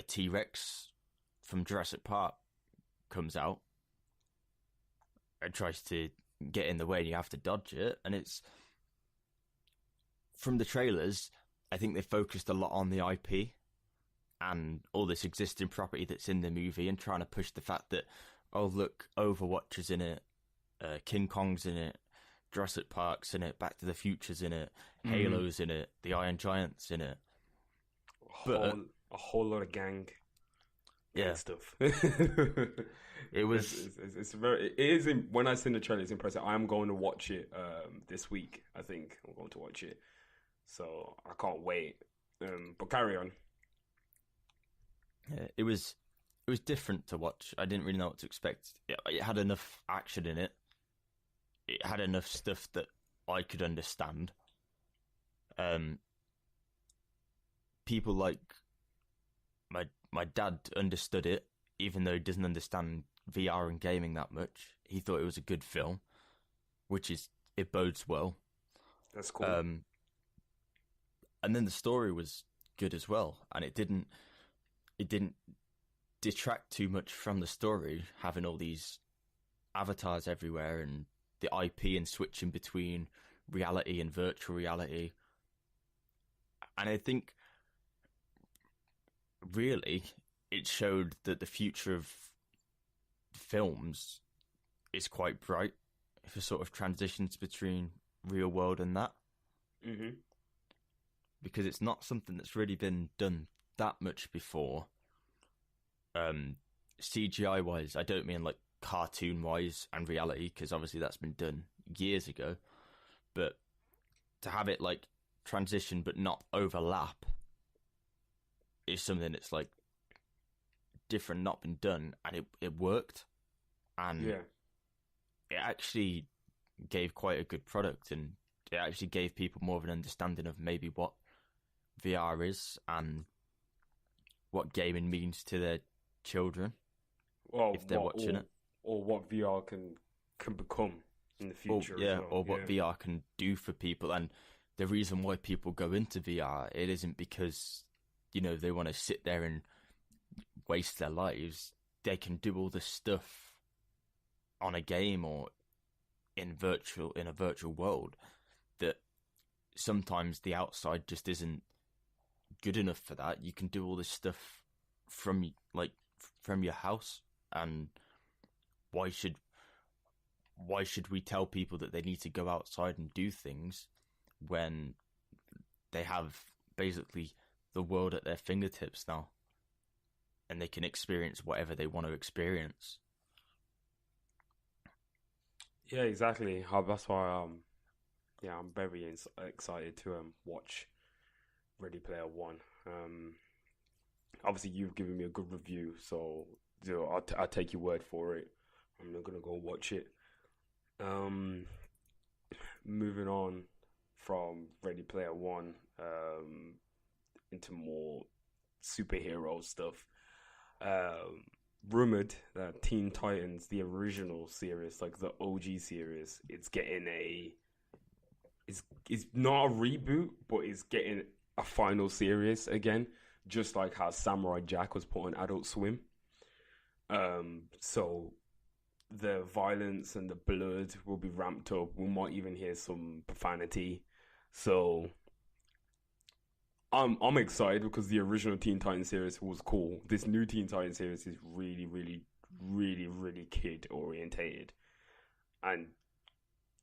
T-Rex from Jurassic Park comes out and tries to get in the way, and you have to dodge it. And it's from the trailers. I think they focused a lot on the IP and all this existing property that's in the movie, and trying to push the fact that, oh look, Overwatch is in it, King Kong's in it, Jurassic Park's in it, Back to the Future's in it, Halo's in it, the Iron Giant's in it. A whole lot of gang stuff. It was. When I seen the trailer, it's impressive. I am going to watch it this week. I think I'm going to watch it, so I can't wait. But carry on. Yeah, it was different to watch. I didn't really know what to expect. It had enough action in it. It had enough stuff that I could understand. People like my dad understood it, even though he doesn't understand VR and gaming that much. He thought it was a good film, it bodes well. That's cool. And then the story was good as well, and it didn't detract too much from the story, having all these avatars everywhere and the IP and switching between reality and virtual reality. And I think really it showed that the future of films is quite bright for sort of transitions between real world and that. Mm-hmm. Because it's not something that's really been done that much before. CGI wise, I don't mean like cartoon wise and reality, because obviously that's been done years ago, but to have it like transition but not overlap is something that's like different, not been done, and it worked, and it actually gave quite a good product, and it actually gave people more of an understanding of maybe what VR is and what gaming means to their children, if they're watching it, or what VR can become in the future. Or what VR can do for people. And the reason why people go into VR, it isn't because they want to sit there and waste their lives. They can do all this stuff on a game or in a virtual world that sometimes the outside just isn't good enough for that. You can do all this stuff from your house, and why should we tell people that they need to go outside and do things when they have basically the world at their fingertips now, and they can experience whatever they want to experience? Yeah, exactly. That's why I'm very excited to watch Ready Player One. Obviously you've given me a good review, so I'll take your word for it. I'm not gonna go watch it. Moving on from Ready Player One into more superhero stuff. Rumored that Teen Titans, the original series, like the OG series, it's getting it's not a reboot, but it's getting a final series again, just like how Samurai Jack was put on Adult Swim. So the violence and the blood will be ramped up. We might even hear some profanity. So I'm excited because the original Teen Titans series was cool. This new Teen Titans series is really, really, really, really kid orientated, and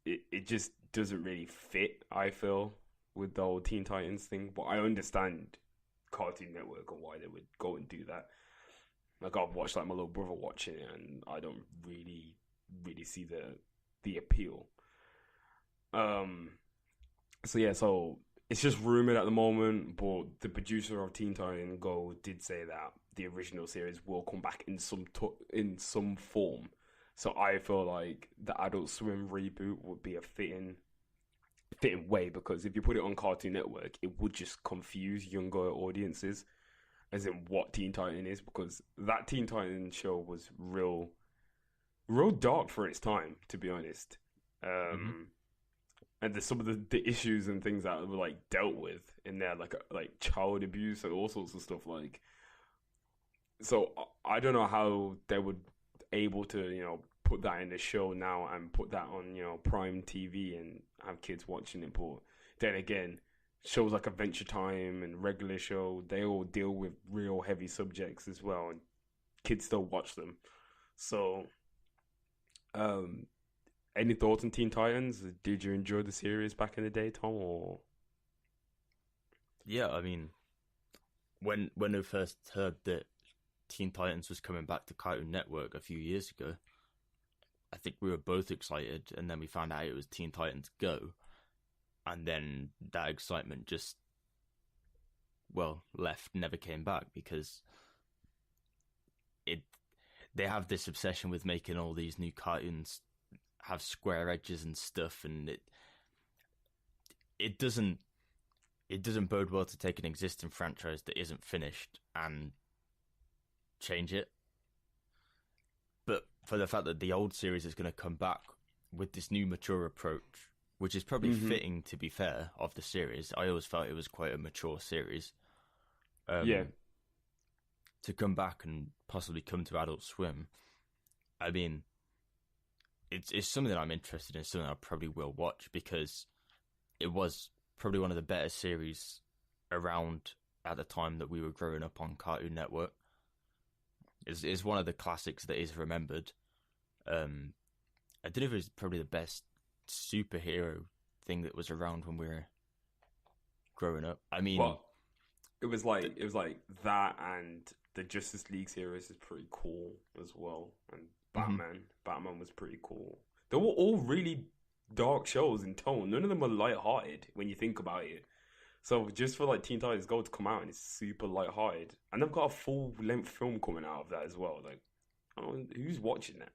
it just doesn't really fit, I feel, with the whole Teen Titans thing. But I understand Cartoon Network and why they would go and do that. Like, I've watched like my little brother watching it, and I don't really see the appeal. So it's just rumored at the moment, but the producer of Teen Titans Go did say that the original series will come back in some form. So I feel like the Adult Swim reboot would be a fitting way, because if you put it on Cartoon Network, it would just confuse younger audiences as in what Teen Titan is, because that Teen Titan show was real dark for its time, to be honest. And some of the issues and things that were like dealt with in there, like child abuse and all sorts of stuff. Like, so I don't know how they would able to put that in the show now and put that on Prime TV and have kids watching it. But then again, shows like Adventure Time and Regular Show, they all deal with real heavy subjects as well, and kids still watch them. So, any thoughts on Teen Titans? Did you enjoy the series back in the day, Tom? Or yeah, I mean, when I first heard that Teen Titans was coming back to Cartoon Network a few years ago, I think we were both excited, and then we found out it was Teen Titans Go, and then that excitement just, left, never came back, because they have this obsession with making all these new cartoons have square edges and stuff, and it doesn't bode well to take an existing franchise that isn't finished and change it. But for the fact that the old series is going to come back with this new mature approach, which is probably fitting, to be fair, of the series. I always felt it was quite a mature series. To come back and possibly come to Adult Swim, I mean, it's something that I'm interested in, something I probably will watch, because it was probably one of the better series around at the time that we were growing up on Cartoon Network. It's one of the classics that is remembered. I don't know if it was probably the best superhero thing that was around when we were growing up. I mean, it was like that, and the Justice League series is pretty cool as well, and Batman was pretty cool. They were all really dark shows in tone. None of them were lighthearted when you think about it. So just for like Teen Titans Go to come out and it's super lighthearted, and they've got a full length film coming out of that as well. Like, I don't know, who's watching that?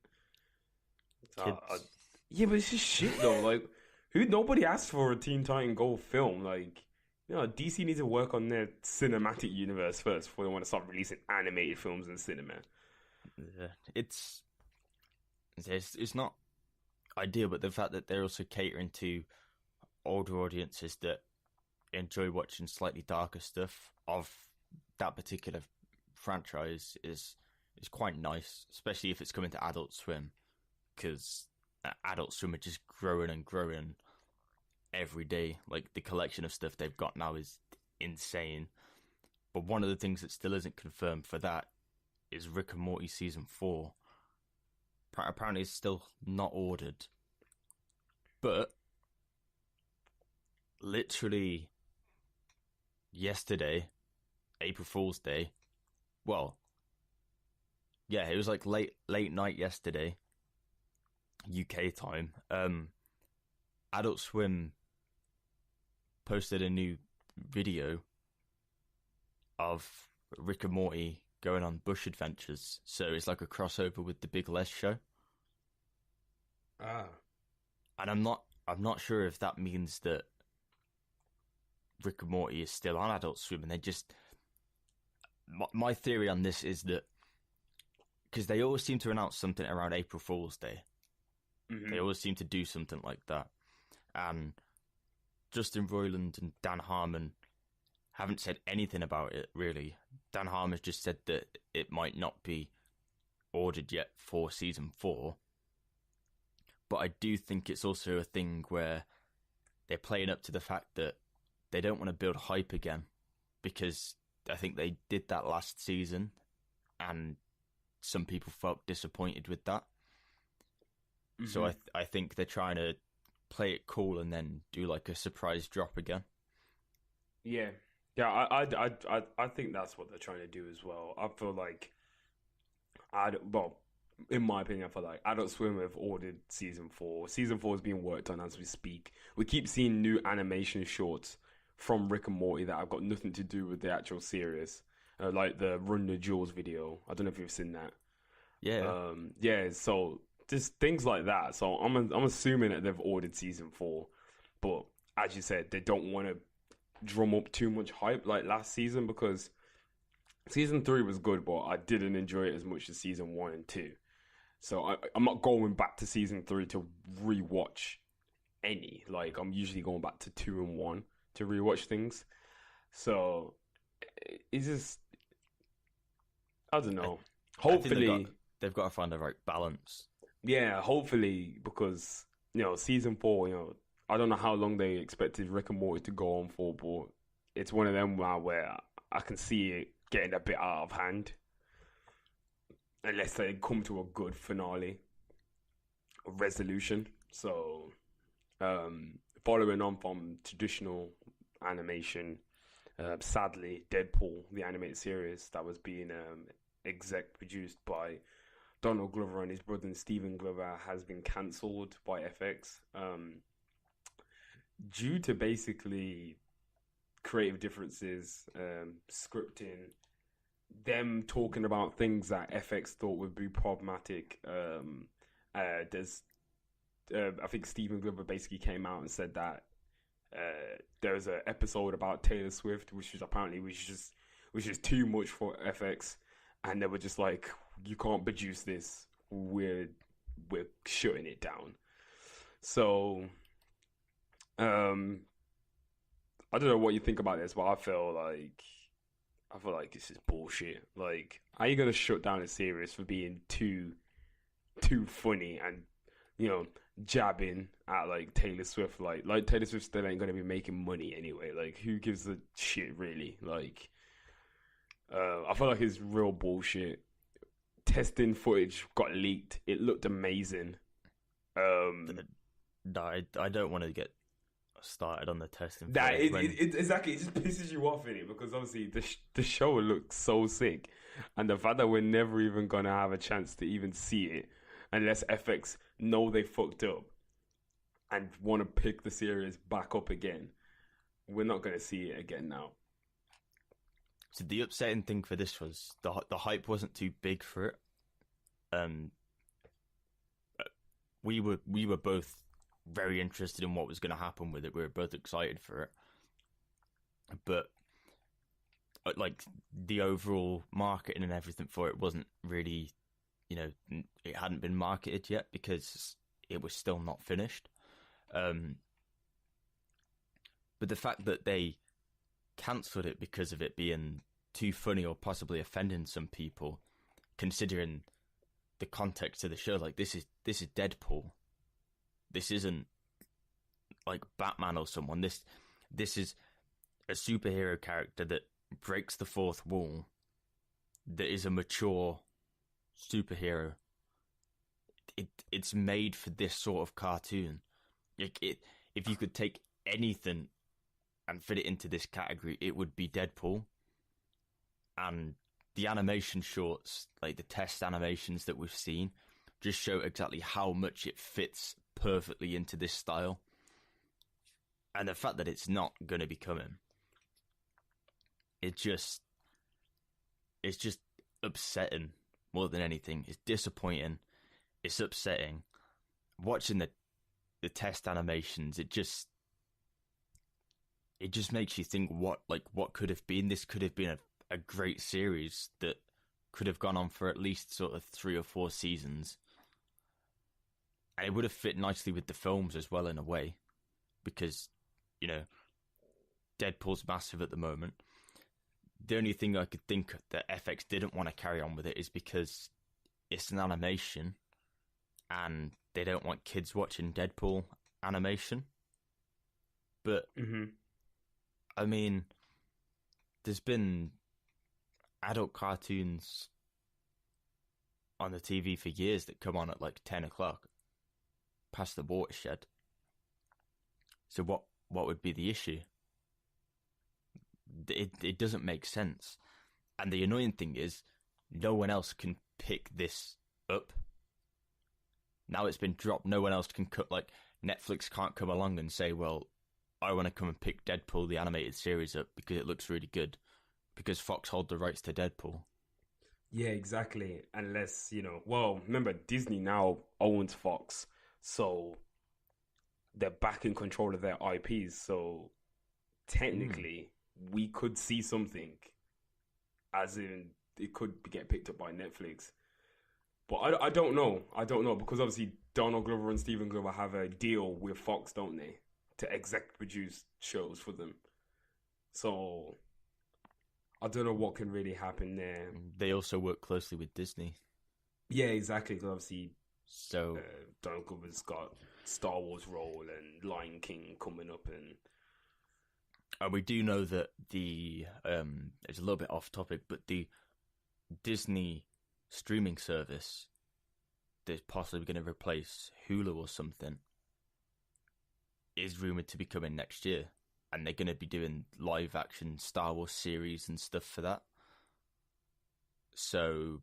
Yeah, but it's just shit though. Like, nobody asked for a Teen Titan Go film. Like, DC needs to work on their cinematic universe first before they want to start releasing animated films in cinema. Yeah, it's not ideal, but the fact that they're also catering to older audiences that enjoy watching slightly darker stuff of that particular franchise is quite nice, especially if it's coming to Adult Swim, because Adult Swim are just growing and growing every day. Like, the collection of stuff they've got now is insane. But one of the things that still isn't confirmed for that is Rick and Morty season 4. Apparently it's still not ordered. But literally yesterday, April Fool's Day, it was like late night yesterday, UK time, Adult Swim posted a new video of Rick and Morty going on bush adventures. So it's like a crossover with the Big Les show. And I'm not sure if that means that Rick and Morty is still on Adult Swim, and they just... My theory on this is that, because they always seem to announce something around April Fool's Day. They always seem to do something like that. And Justin Roiland and Dan Harmon haven't said anything about it, really. Dan Harmon's just said that it might not be ordered yet for season 4. But I do think it's also a thing where they're playing up to the fact that they don't want to build hype again, because I think they did that last season and some people felt disappointed with that. So I think they're trying to play it cool and then do like a surprise drop again. Yeah. I think that's what they're trying to do as well. I feel like, in my opinion, I feel like Adult Swim have ordered season 4. Season 4 is being worked on as we speak. We keep seeing new animation shorts from Rick and Morty that have got nothing to do with the actual series, like the Run the Jewels video. I don't know if you've seen that. Yeah. Yeah. So just things like that. So I'm assuming that they've ordered season 4, but as you said, they don't want to drum up too much hype like last season, because season 3 was good, but I didn't enjoy it as much as season 1 and 2. So I'm not going back to season 3 to rewatch any. Like, I'm usually going back to 2 and 1 to rewatch things. So it's just, I don't know. Hopefully they've got to find the right balance. Yeah, hopefully, because season 4, I don't know how long they expected Rick and Morty to go on for, but it's one of them where I can see it getting a bit out of hand, unless they come to a good finale, a resolution. So, following on from traditional animation, sadly, Deadpool, the animated series that was being exec produced by Donald Glover and his brother Stephen Glover, has been cancelled by FX due to basically creative differences, scripting, them talking about things that FX thought would be problematic. I think Stephen Glover basically came out and said that there was an episode about Taylor Swift, which was just too much for FX, and they were just like, "You can't produce this. We're shutting it down." So, I don't know what you think about this, but I feel like this is bullshit. Like, how are you gonna shut down a series for being too funny and jabbing at like Taylor Swift? Like Taylor Swift still ain't gonna be making money anyway. Like, who gives a shit really? Like, I feel like it's real bullshit. Testing footage got leaked. It looked amazing. No, I don't want to get started on the testing. Exactly. It just pisses you off, innit? Because obviously the show looks so sick, and the fact that we're never even gonna have a chance to even see it, unless FX know they fucked up and want to pick the series back up again, we're not gonna see it again now. So the upsetting thing for this was the hype wasn't too big for it. We were both very interested in what was going to happen with it. We were both excited for it, but like the overall marketing and everything for it wasn't really, it hadn't been marketed yet because it was still not finished. But the fact that they cancelled it because of it being too funny or possibly offending some people, considering the context of the show, like this is Deadpool. This isn't like Batman or someone. This is a superhero character that breaks the fourth wall, that is a mature superhero. It's made for this sort of cartoon. If you could take anything and fit it into this category, it would be Deadpool. And the animation shorts, like the test animations that we've seen, just show exactly how much it fits perfectly into this style. And the fact that it's not going to be coming, it's just upsetting more than anything. It's disappointing. It's upsetting. Watching the test animations, it just makes you think what could have been. This could have been a great series that could have gone on for at least sort of 3 or 4 seasons. And it would have fit nicely with the films as well in a way, because, Deadpool's massive at the moment. The only thing I could think that FX didn't want to carry on with it is because it's an animation and they don't want kids watching Deadpool animation. But, I mean, there's been adult cartoons on the TV for years that come on at like 10 o'clock past the watershed. So what would be the issue? It doesn't make sense. And the annoying thing is, no one else can pick this up. Now it's been dropped, no one else can cut. Like, Netflix can't come along and say, well, I want to come and pick Deadpool, the animated series, up because it looks really good, because Fox hold the rights to Deadpool. Yeah, exactly. Unless, well, remember, Disney now owns Fox, so they're back in control of their IPs. So technically, we could see something, as in it could get picked up by Netflix. But I don't know. I don't know, because obviously Donald Glover and Stephen Glover have a deal with Fox, don't they, to exec produce shows for them. So I don't know what can really happen there. They also work closely with Disney. Yeah, exactly. Because obviously, so Donald Glover's got Star Wars role and Lion King coming up, and we do know that the it's a little bit off topic, but the Disney streaming service that's possibly going to replace Hulu or something is rumored to be coming next year. And they're going to be doing live action Star Wars series and stuff for that. So,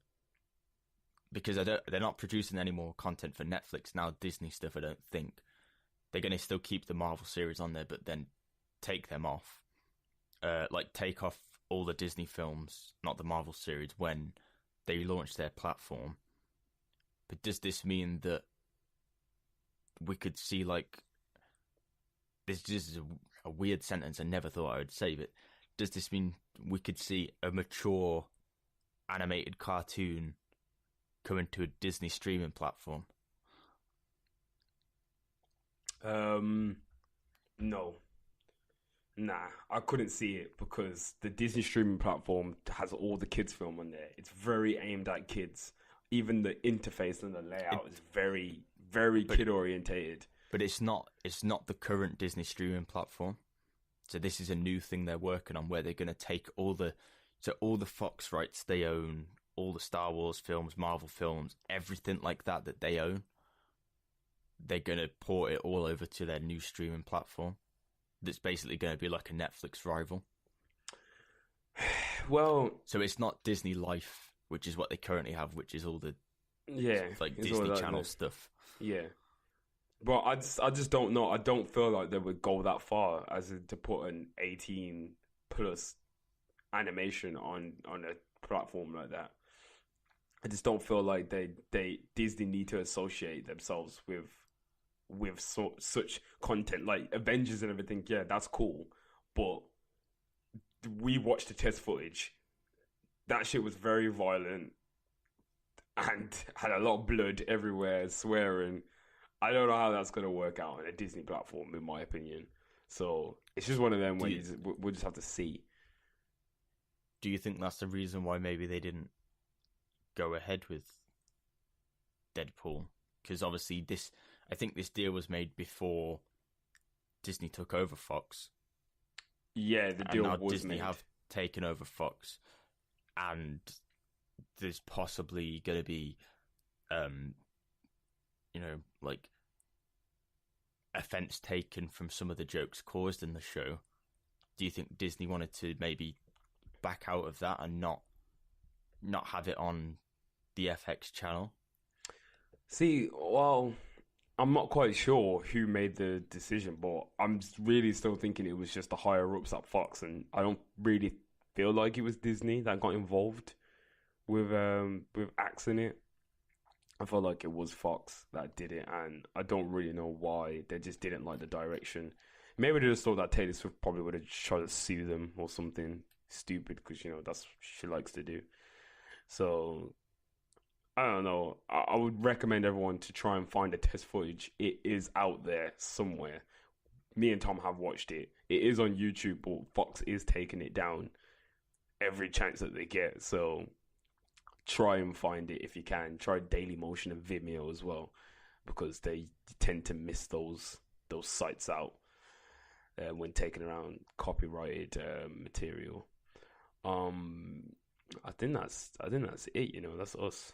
because they're not producing any more content for Netflix now, Disney stuff, I don't think. They're going to still keep the Marvel series on there, but then take them off. Take off all the Disney films, not the Marvel series, when they launch their platform. But does this mean that we could see, this is a weird sentence I never thought I would say, but does this mean we could see a mature animated cartoon coming to a Disney streaming platform? No. Nah, I couldn't see it, because the Disney streaming platform has all the kids' film on there. It's very aimed at kids. Even the interface and the layout is very, very kid-orientated. But it's not the current Disney streaming platform. So this is a new thing they're working on, where they're going to take all the Fox rights they own, all the Star Wars films, Marvel films, everything like that they own. They're going to port it all over to their new streaming platform. That's basically going to be like a Netflix rival. Well, so it's not Disney Life, which is what they currently have, which is all the Disney Channel stuff. Yeah. But I just don't know. I don't feel like they would go that far as to put an 18 plus animation on a platform like that. I just don't feel like Disney need to associate themselves with such content like Avengers and everything. Yeah, that's cool. But we watched the test footage. That shit was very violent and had a lot of blood everywhere, swearing. I don't know how that's going to work out on a Disney platform, in my opinion. So it's just one of them where we'll just have to see. Do you think that's the reason why maybe they didn't go ahead with Deadpool? Because obviously I think this deal was made before Disney took over Fox. Yeah, the deal was Disney made. have taken over Fox, and there's possibly going to be offense taken from some of the jokes caused in the show. Do you think Disney wanted to maybe back out of that and not have it on the FX channel? See, well, I'm not quite sure who made the decision, but I'm really still thinking it was just the higher ups at Fox, and I don't really feel like it was Disney that got involved with axing it. I felt like it was Fox that did it, and I don't really know why. They just didn't like the direction. Maybe they just thought that Taylor Swift probably would have tried to sue them or something stupid, because, that's what she likes to do. So, I don't know. I would recommend everyone to try and find the test footage. It is out there somewhere. Me and Tom have watched it. It is on YouTube, but Fox is taking it down every chance that they get. So try and find it if you can. Try Dailymotion and Vimeo as well, because they tend to miss those sites out when taking around copyrighted material. I think that's it. That's us.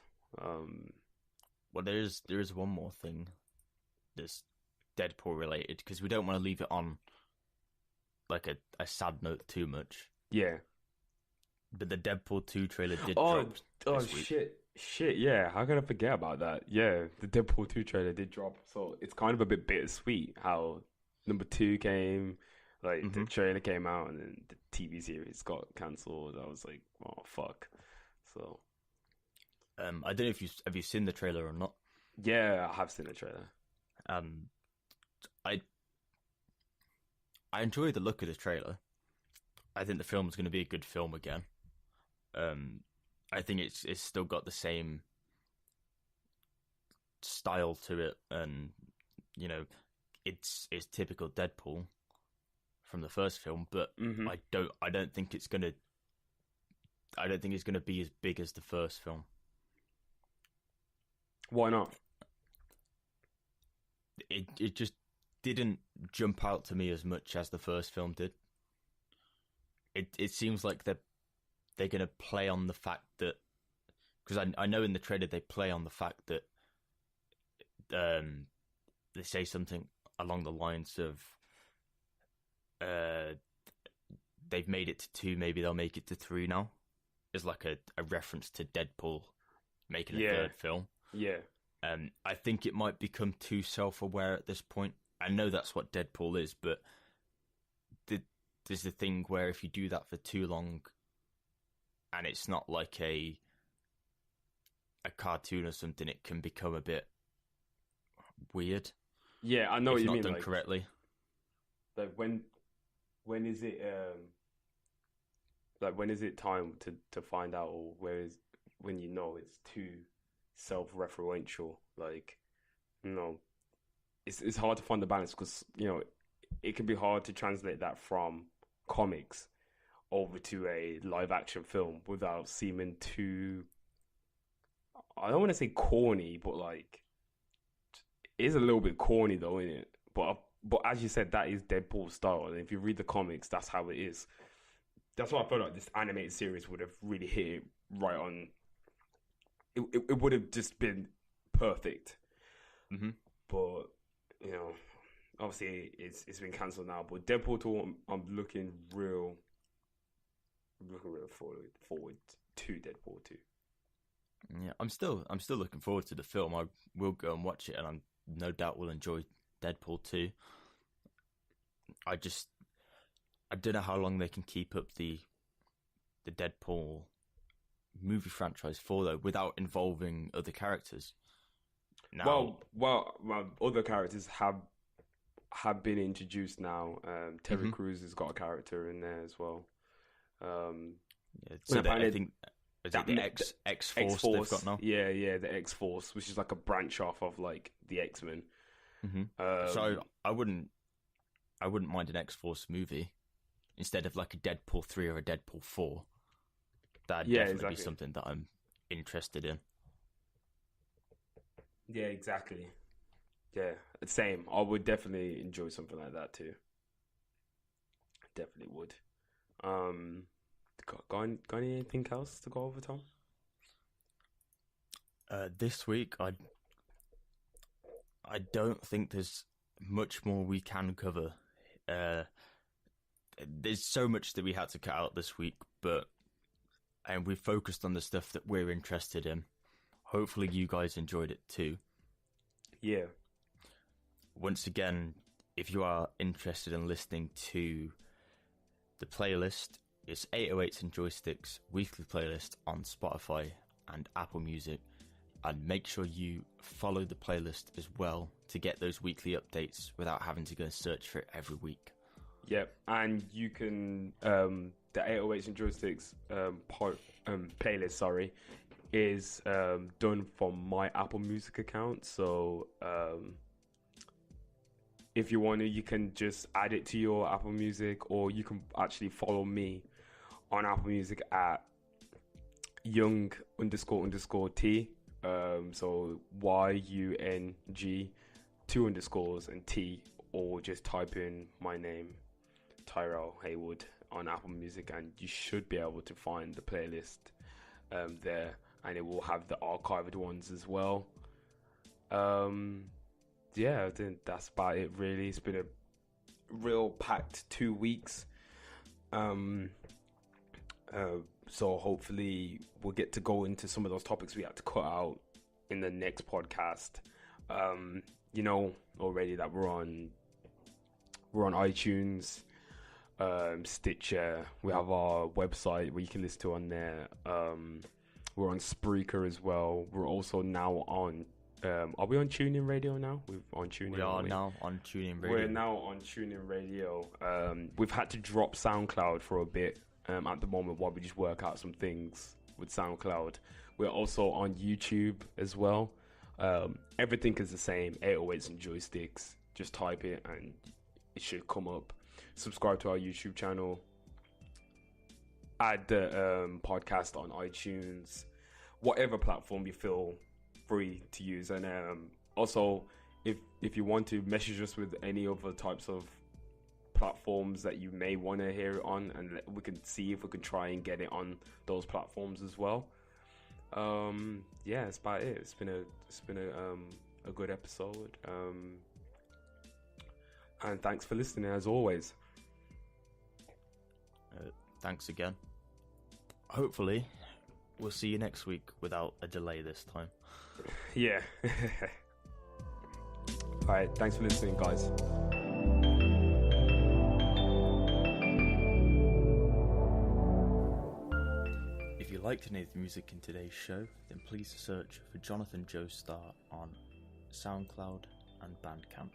Well, there is one more thing that's Deadpool related, because we don't want to leave it on like a sad note too much. Yeah. But the Deadpool 2 trailer did drop this week. Shit, yeah. How could I forget about that? Yeah, the Deadpool 2 trailer did drop. So it's kind of a bit bittersweet how number 2 came. Like the trailer came out and then the TV series got cancelled. I was like, oh fuck. So, I don't know if have you seen the trailer or not. Yeah, I have seen the trailer. I enjoy the look of the trailer. I think the film's going to be a good film again. I think it's still got the same style to it, and you know, it's typical Deadpool from the first film. But I don't think it's gonna be as big as the first film. Why not? It just didn't jump out to me as much as the first film did. It seems like they're going to play on the fact that, because I know in the trailer they play on the fact that they say something along the lines of they've made it to 2, maybe they'll make it to 3 now. It's like a reference to Deadpool making a third film. Yeah. I think it might become too self-aware at this point. I know that's what Deadpool is, but there's the thing where if you do that for too long, and it's not like a cartoon or something, it can become a bit weird. Yeah, I know what you mean. If not done like, correctly. Like when is it like when is it time to find out, or when you know it's too self-referential? Like, you know, it's hard to find the balance, because you know it can be hard to translate that from comics over to a live action film without seeming too, I don't want to say corny, but like it is a little bit corny though, isn't it? But as you said, that is Deadpool style, and if you read the comics, that's how it is. That's why I felt like this animated series would have really hit it right on. It would have just been perfect. But you know, obviously it's been cancelled now. But Deadpool 2, I'm looking real forward to Deadpool 2. Yeah, I'm still looking forward to the film. I will go and watch it, and I'm no doubt will enjoy Deadpool 2. I don't know how long they can keep up the Deadpool movie franchise for, though, without involving other characters. Now, well, other characters have been introduced now. Terry Crews has got a character in there as well. So I think is it the X-Force they've got now? Yeah, the X-Force, which is like a branch off of like the X-Men. So I wouldn't mind an X-Force movie instead of like a Deadpool 3 or a Deadpool 4. That'd definitely be something that I'm interested in. Yeah, exactly. Yeah, same. I would definitely enjoy something like that too. Definitely would. Got anything else to go over, Tom? This week, I don't think there's much more we can cover. There's so much that we had to cut out this week, and we focused on the stuff that we're interested in. Hopefully you guys enjoyed it too. Yeah. Once again, if you are interested in listening to the playlist, it's 808s and Joysticks weekly playlist on Spotify and Apple Music. And make sure you follow the playlist as well to get those weekly updates without having to go and search for it every week. Yep, and you can the 808s and Joysticks playlist, is done from my Apple Music account. So if you want to, you can just add it to your Apple Music, or you can actually follow me on Apple Music at young__T. So YUNG 2 underscores and T, or just type in my name, Tairell Haywood, on Apple Music, and you should be able to find the playlist there, and it will have the archived ones as well. Yeah, I think that's about it really. It's been a real packed 2 weeks. So hopefully we'll get to go into some of those topics we had to cut out in the next podcast. You know already that we're on iTunes, Stitcher. We have our website where you can listen to on there. We're on Spreaker as well. We're also now on. Are we on TuneIn Radio now? We're on TuneIn. We are now on TuneIn Radio. We're now on TuneIn Radio. We've had to drop SoundCloud for a bit at the moment while we just work out some things with SoundCloud. We're also on YouTube as well. Everything is the same. 808s and Joysticks. Just type it and it should come up. Subscribe to our YouTube channel. Add the podcast on iTunes, whatever platform you feel free to use. And also, if you want to message us with any other types of platforms that you may want to hear it on, and we can see if we can try and get it on those platforms as well. Yeah, that's about it. It's been a good episode. And thanks for listening as always. Thanks again. Hopefully, we'll see you next week without a delay this time. Yeah. Alright, thanks for listening, guys. If you liked any of the music in today's show, then please search for Jonathan Joestar on SoundCloud and Bandcamp.